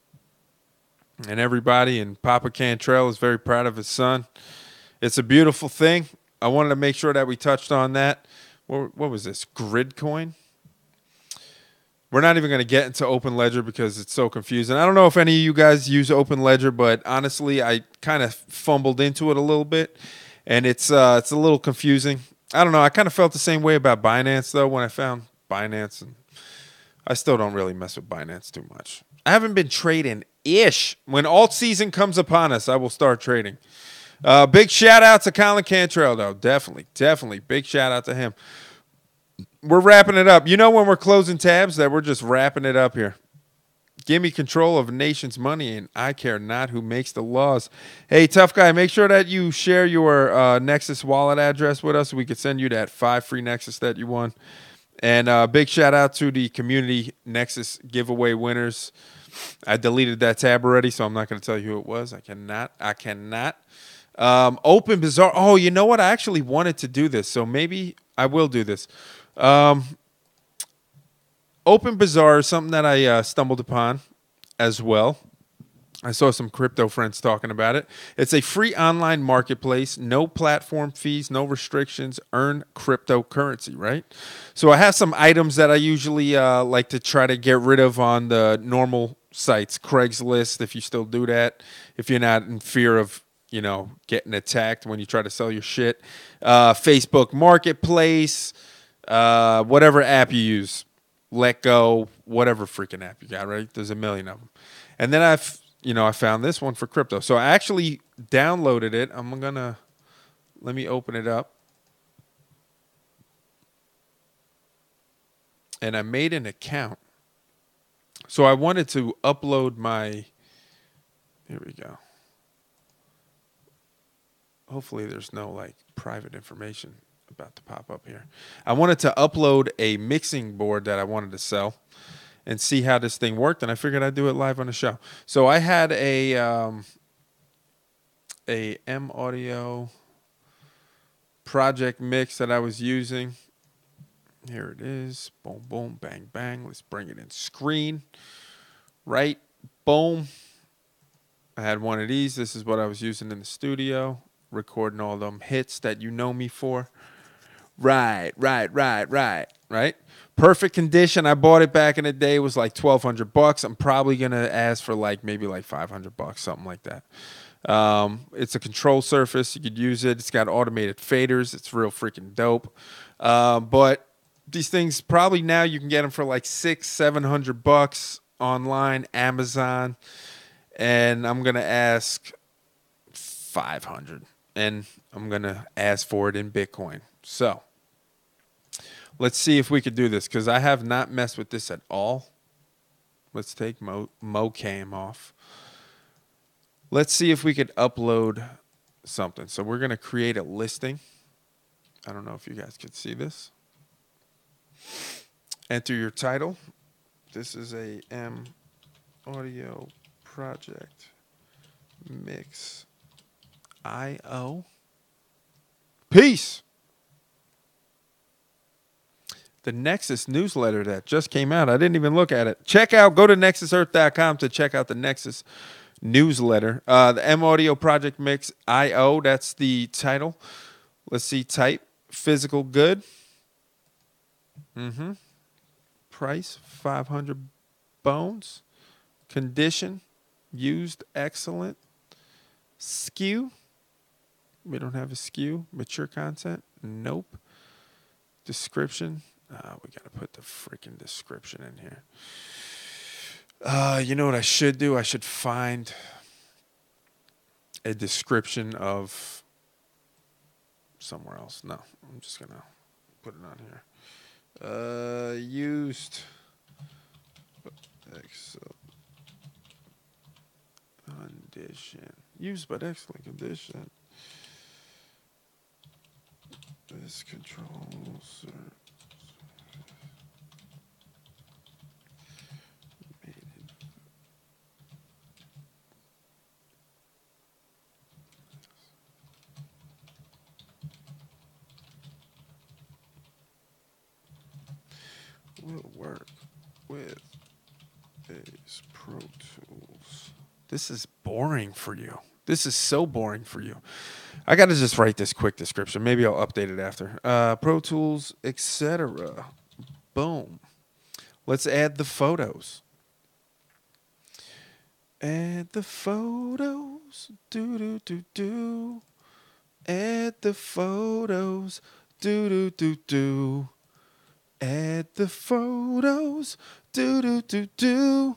and everybody. And Papa Cantrell is very proud of his son. It's a beautiful thing. I wanted to make sure that we touched on that. What was this? Grid coin? we're not even going to get into Open Ledger because it's so confusing. I don't know if any of you guys use Open Ledger, but honestly, I kind of fumbled into it a little bit, and it's a little confusing. I don't know. I kind of felt the same way about Binance, though, when I found Binance, and I still don't really mess with Binance too much. I haven't been trading ish. When alt season comes upon us, I will start trading. Big shout out to Colin Cantrell, though. Definitely. Big shout out to him. We're wrapping it up. You know when we're closing tabs that we're just wrapping it up here. Give me control of a nation's money, and I care not who makes the laws. Hey, tough guy, make sure that you share your Nexus wallet address with us so we could send you that 5 free Nexus that you won. And big shout out to the community Nexus giveaway winners. I deleted that tab already, so I'm not going to tell you who it was. I cannot. Open Bazaar. Oh, you know what? I actually wanted to do this, so maybe I will do this. Open Bazaar is something that I stumbled upon as well. I saw some crypto friends talking about it. It's a free online marketplace, no platform fees, no restrictions, earn cryptocurrency, right? So I have some items that I usually like to try to get rid of on the normal sites. Craigslist, if you still do that, if you're not in fear of, getting attacked when you try to sell your shit. Facebook Marketplace, whatever app you use. Let Go, whatever freaking app you got, right? There's a million of them. And then I found this one for crypto. So I actually downloaded it. Let me open it up. And I made an account. So I wanted to upload here we go. Hopefully there's no private information about to pop up here. I wanted to upload a mixing board that I wanted to sell and see how this thing worked, and I figured I'd do it live on the show. So I had a M Audio project mix that I was using. Here it is. Boom, boom, bang, bang. Let's bring it in screen. Right. Boom. I had one of these. This is what I was using in the studio, recording all them hits that you know me for. Right. Perfect condition. I bought it back in the day. It was like $1,200. I'm probably gonna ask for maybe $500, something like that. It's a control surface. You could use it. It's got automated faders. It's real freaking dope. But these things probably now you can get them for $600-700 online, Amazon, and I'm gonna ask $500, and I'm gonna ask for it in Bitcoin. So let's see if we could do this, because I have not messed with this at all. Let's take Mocam off. Let's see if we could upload something. So we're going to create a listing. I don't know if you guys could see this. Enter your title. This is a M Audio Project Mix IO. Peace. The Nexus newsletter that just came out. I didn't even look at it. Go to nexusearth.com to check out the Nexus newsletter. The M Audio Project Mix IO, that's the title. Let's see, type, physical good. Price, 500 bones. Condition, used, excellent. SKU, we don't have a SKU. Mature content, nope. Description, we got to put the freaking description in here. You know what I should do? I should find a description of somewhere else. No, I'm just going to put it on here. Used excellent condition. Used but excellent condition. This controls will work with Ace Pro Tools. This is boring for you. This is so boring for you. I got to just write this quick description. Maybe I'll update it after. Pro Tools, etc. Boom. Let's add the photos. Add the photos. Do do do do. Add the photos. Do do do do. Add the photos. Do do do do.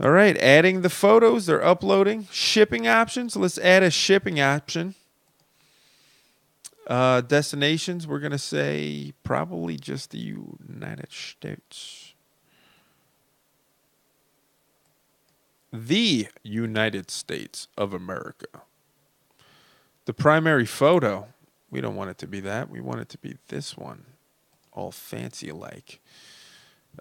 All right, adding the photos. They're uploading. Shipping options. Let's add a shipping option. Destinations. We're going to say probably just the United States. The United States of America. The primary photo. We don't want it to be that. We want it to be this one. All fancy like.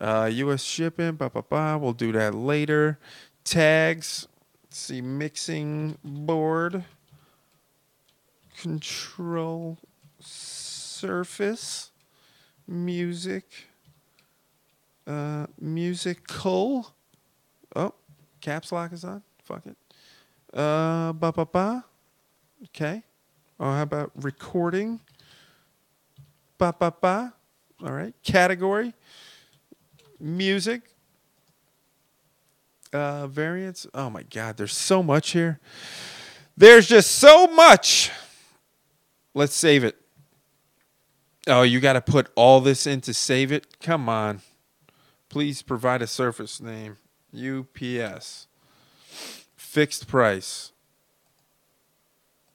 U.S. shipping, We'll do that later. Tags. Let's see, mixing board. Control surface. Music. Musical. Oh, caps lock is on. Fuck it. Okay. Oh, how about recording? All right. Category. Music. Variants. Oh my God, there's so much here. There's just so much. Let's save it. Oh, you got to put all this in to save it? Come on. Please provide a surface name. UPS. Fixed price.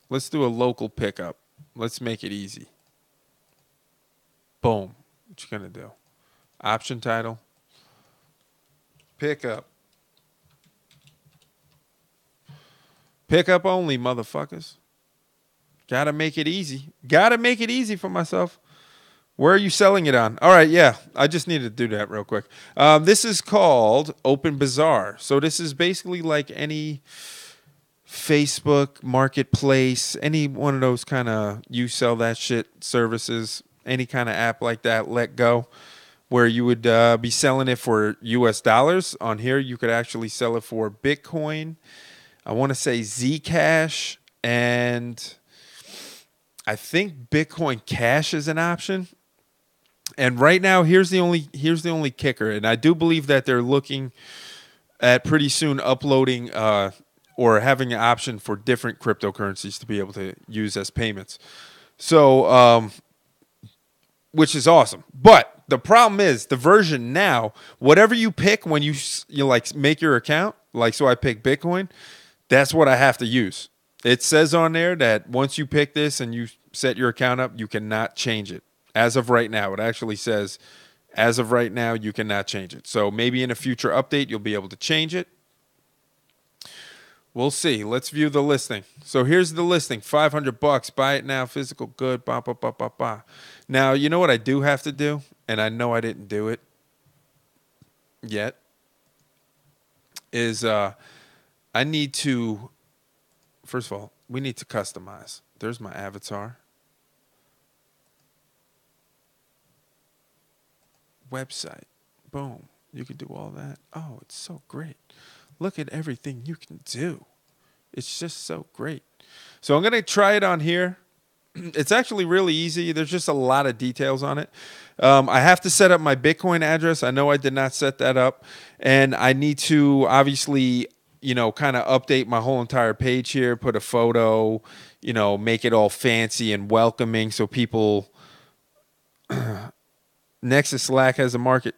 Let's do a local pickup. Let's make it easy. Boom. What you going to do? Option title. Pickup. Pickup only, motherfuckers. Gotta make it easy. Gotta make it easy for myself. Where are you selling it on? All right, yeah. I just needed to do that real quick. This is called Open Bazaar. So this is basically like any Facebook marketplace, any one of those kind of you sell that shit services, any kind of app like that, let go. Where you would be selling it for US dollars. On here, you could actually sell it for Bitcoin. I want to say Zcash, and I think Bitcoin Cash is an option. And right now, here's the only kicker, and I do believe that they're looking at pretty soon uploading or having an option for different cryptocurrencies to be able to use as payments. So, which is awesome, but the problem is the version now, whatever you pick when you like make your account, like so I pick Bitcoin, that's what I have to use. It says on there that once you pick this and you set your account up, you cannot change it. As of right now, it actually says, as of right now, you cannot change it. So maybe in a future update, you'll be able to change it. We'll see. Let's view the listing. So here's the listing. $500. Buy it now. Physical good. Now, you know what I do have to do? And I know I didn't do it yet. Is I need to, first of all, we need to customize. There's my avatar. Website. Boom. You can do all that. Oh, it's so great. Look at everything you can do. It's just so great. So I'm going to try it on here. It's actually really easy. There's just a lot of details on it. I have to set up my Bitcoin address. I know I did not set that up. And I need to obviously, kind of update my whole entire page here, put a photo, make it all fancy and welcoming so people... Nexus Slack has a market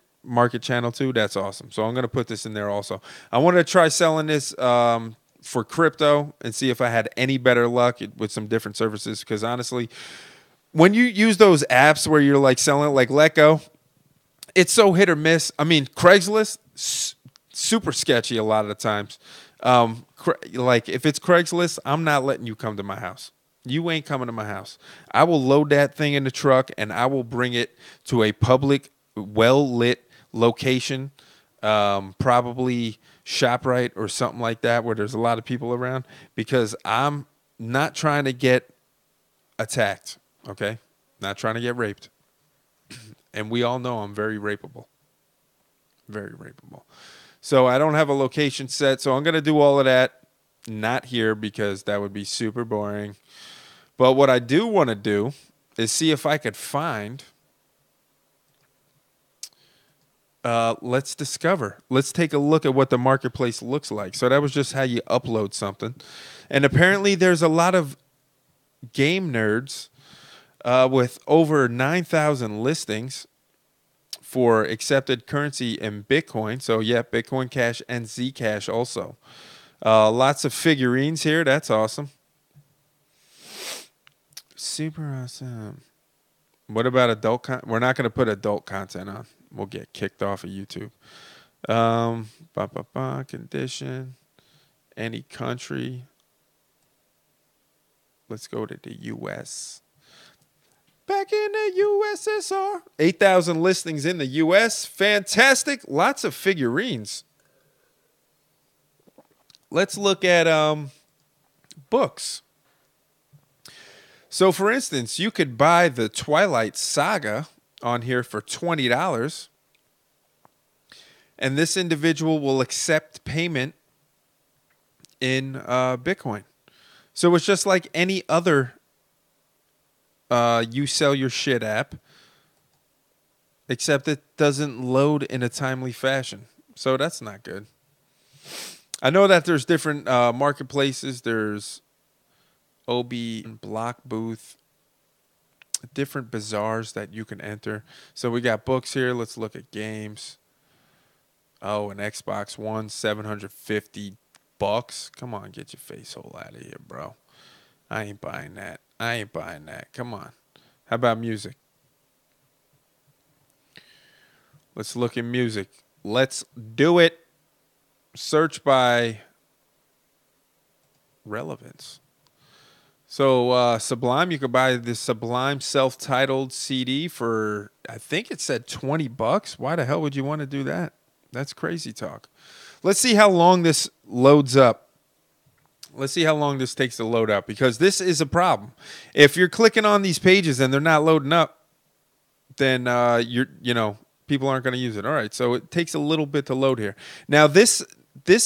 channel too. That's awesome. So I'm going to put this in there also. I wanted to try selling this for crypto and see if I had any better luck with some different services. Because honestly, when you use those apps where you're like selling, like Letgo, it's so hit or miss. I mean, Craigslist, super sketchy a lot of the times. Like if it's Craigslist, I'm not letting you come to my house. You ain't coming to my house. I will load that thing in the truck and I will bring it to a public, well-lit location, probably ShopRite or something like that where there's a lot of people around, because I'm not trying to get attacked, okay? Not trying to get raped. And we all know I'm very rapeable. Very rapeable. So I don't have a location set, so I'm going to do all of that. Not here because that would be super boring. But what I do want to do is see if I could find let's discover. Let's take a look at what the marketplace looks like. So that was just how you upload something. And apparently there's a lot of game nerds with over 9,000 listings for accepted currency in Bitcoin. So, yeah, Bitcoin Cash and Zcash also. Lots of figurines here. That's awesome. Super awesome. What about adult content? We're not going to put adult content on. We'll get kicked off of YouTube. Condition. Any country. Let's go to the U.S. Back in the USSR. 8,000 listings in the U.S. Fantastic. Lots of figurines. Let's look at books. So, for instance, you could buy the Twilight Saga on here for $20. And this individual will accept payment in Bitcoin. So it's just like any other you sell your shit app, except it doesn't load in a timely fashion. So that's not good. I know that there's different marketplaces. There's OB, Block Booth, different bazaars that you can enter. So we got books here. Let's look at games. Oh, an Xbox One, $750. Come on, get your face hole out of here, bro. I ain't buying that. Come on. How about music? Let's look at music. Let's do it. Search by relevance. So Sublime, you could buy this Sublime self-titled CD for, I think it said $20. Why the hell would you want to do that? That's crazy talk. Let's see how long this loads up. Let's see how long this takes to load up, because this is a problem. If you're clicking on these pages and they're not loading up, then people aren't going to use it. All right, so it takes a little bit to load here. Now this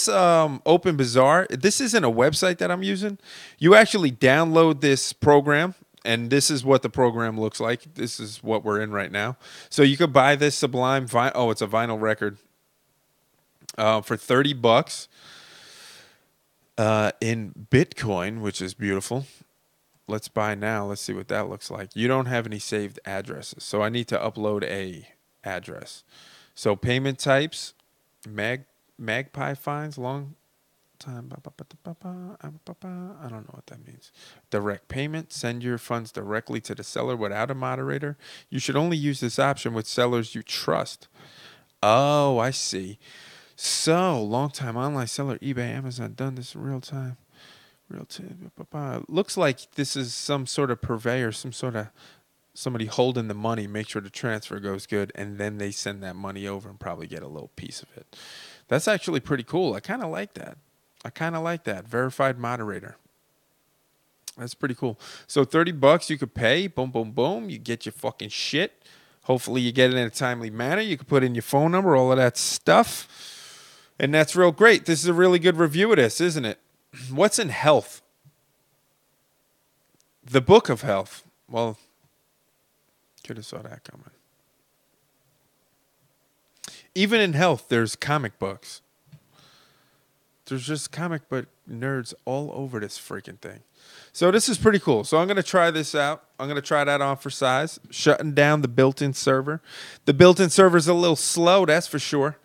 Open Bazaar, this isn't a website that I'm using. You actually download this program, and this is what the program looks like. This is what we're in right now. So you could buy this Sublime it's a vinyl record for $30 in Bitcoin, which is beautiful. Let's buy now. Let's see what that looks like. You don't have any saved addresses, so I need to upload a address. So payment types, Magpie fines, long time. I don't know what that means. Direct payment, send your funds directly to the seller without a moderator. You should only use this option with sellers you trust. Oh, I see. So, long-time online seller, eBay, Amazon, done this in real time. Looks like this is some sort of purveyor, some sort of somebody holding the money, make sure the transfer goes good, and then they send that money over and probably get a little piece of it. That's actually pretty cool. I kind of like that. Verified moderator. That's pretty cool. So $30 you could pay. Boom, boom, boom. You get your fucking shit. Hopefully you get it in a timely manner. You can put in your phone number, all of that stuff. And that's real great. This is a really good review of this, isn't it? What's in health? The Book of Health. Well, could have saw that coming. Even in health, there's comic books. There's just comic book nerds all over this freaking thing. So this is pretty cool. So I'm going to try this out. I'm going to try that on for size. Shutting down the built-in server. The built-in server is a little slow, that's for sure.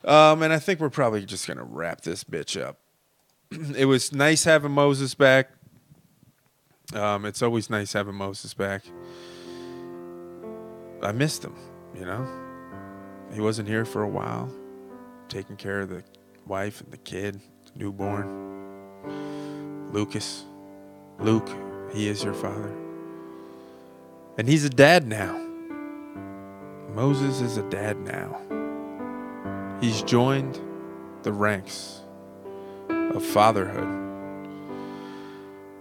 And I think we're probably just going to wrap this bitch up. It was nice having Moses back. It's always nice having Moses back. I missed him, He wasn't here for a while, taking care of the wife and the kid, the newborn. Luke, he is your father. And he's a dad now. Moses is a dad now. He's joined the ranks of fatherhood.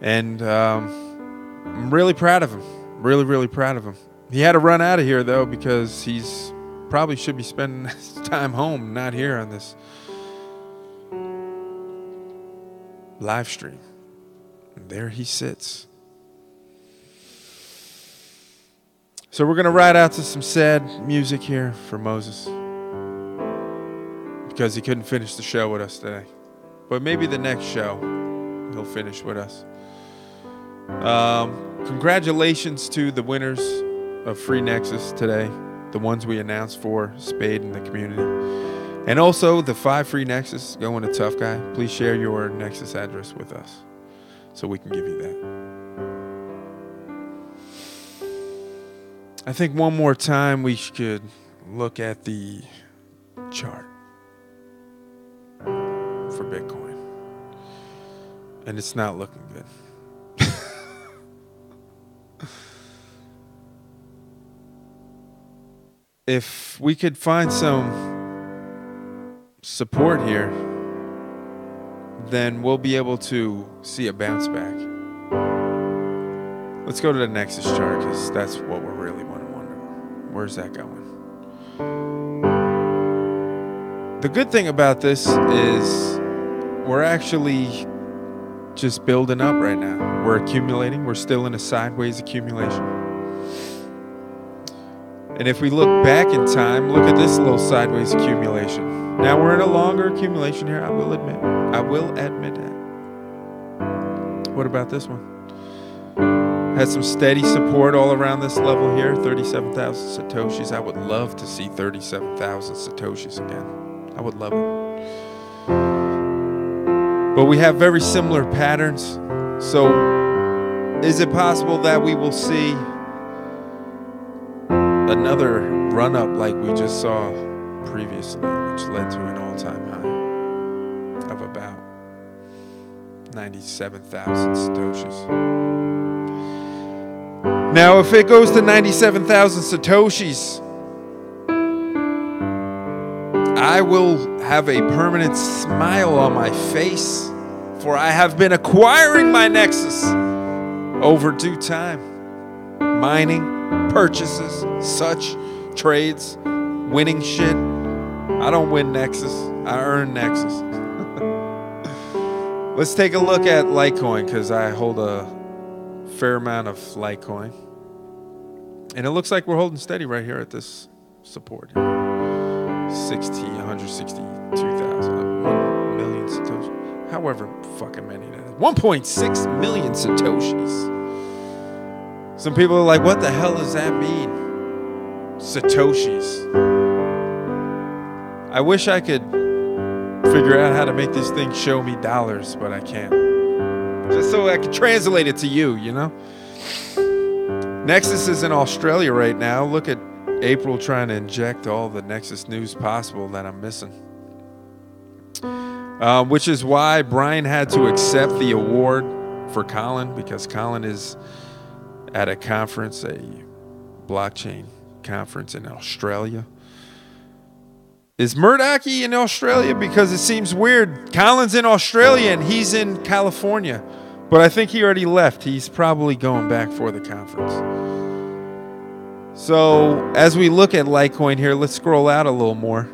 And I'm really proud of him. Really, really proud of him. He had to run out of here, though, because he's probably should be spending his time home, not here on this live stream. And there he sits. So we're going to ride out to some sad music here for Moses. because he couldn't finish the show with us today. But maybe the next show he'll finish with us. Congratulations to the winners of Free Nexus today, the ones we announced for Spade and the community. And also the 5 free Nexus going to Tough Guy. Please share your Nexus address with us so we can give you that. I think one more time we should look at the chart for Bitcoin. And it's not looking good. If we could find some support here, then we'll be able to see a bounce back. Let's go to the Nexus chart because that's what we're really wondering. Where's that going? The good thing about this is we're actually just building up right now. We're accumulating. We're still in a sideways accumulation. And if we look back in time, look at this little sideways accumulation. Now we're in a longer accumulation here, I will admit. I will admit that. What about this one? Had some steady support all around this level here, 37,000 Satoshis. I would love to see 37,000 Satoshis again. I would love it. But we have very similar patterns. So is it possible that we will see another run up like we just saw previously, which led to an all-time high of about 97,000 Satoshis? Now, if it goes to 97,000 Satoshis, I will have a permanent smile on my face, for I have been acquiring my Nexus over due time. Mining, purchases, such trades, winning shit. I don't win Nexus. I earn Nexus. Let's take a look at Litecoin because I hold a fair amount of Litecoin. And it looks like we're holding steady right here at this support. 162,000. 1 million Satoshis. However fucking many that is. 1.6 million Satoshis. Some people are like, what the hell does that mean? Satoshis. I wish I could figure out how to make this thing show me dollars, but I can't. Just so I can translate it to you, you know? Nexus is in Australia right now. Look at April trying to inject all the Nexus news possible that I'm missing. Which is why Brian had to accept the award for Colin, because Colin is at a conference, a blockchain conference in Australia. Is Murdocky in Australia? Because it seems weird. Colin's in Australia and he's in California. But I think he already left. He's probably going back for the conference. So as we look at Litecoin here, let's scroll out a little more.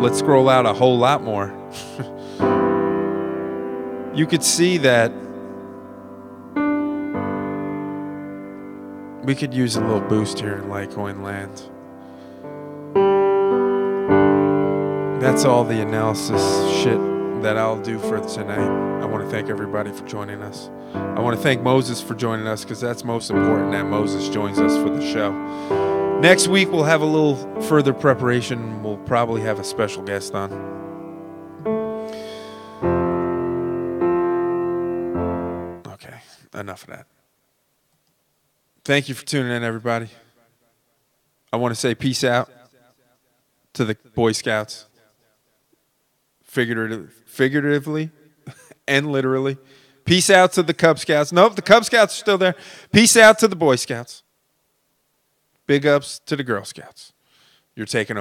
Let's scroll out a whole lot more. You could see that we could use a little boost here in Litecoin land. That's all the analysis shit that I'll do for tonight. I want to thank everybody for joining us. I want to thank Moses for joining us because that's most important that Moses joins us for the show. Next week, we'll have a little further preparation. We'll probably have a special guest on. Okay, enough of that. Thank you for tuning in, everybody. I want to say peace out to the Boy Scouts. Figuratively and literally. Peace out to the Cub Scouts. Nope, the Cub Scouts are still there. Peace out to the Boy Scouts. Big ups to the Girl Scouts. You're taking over.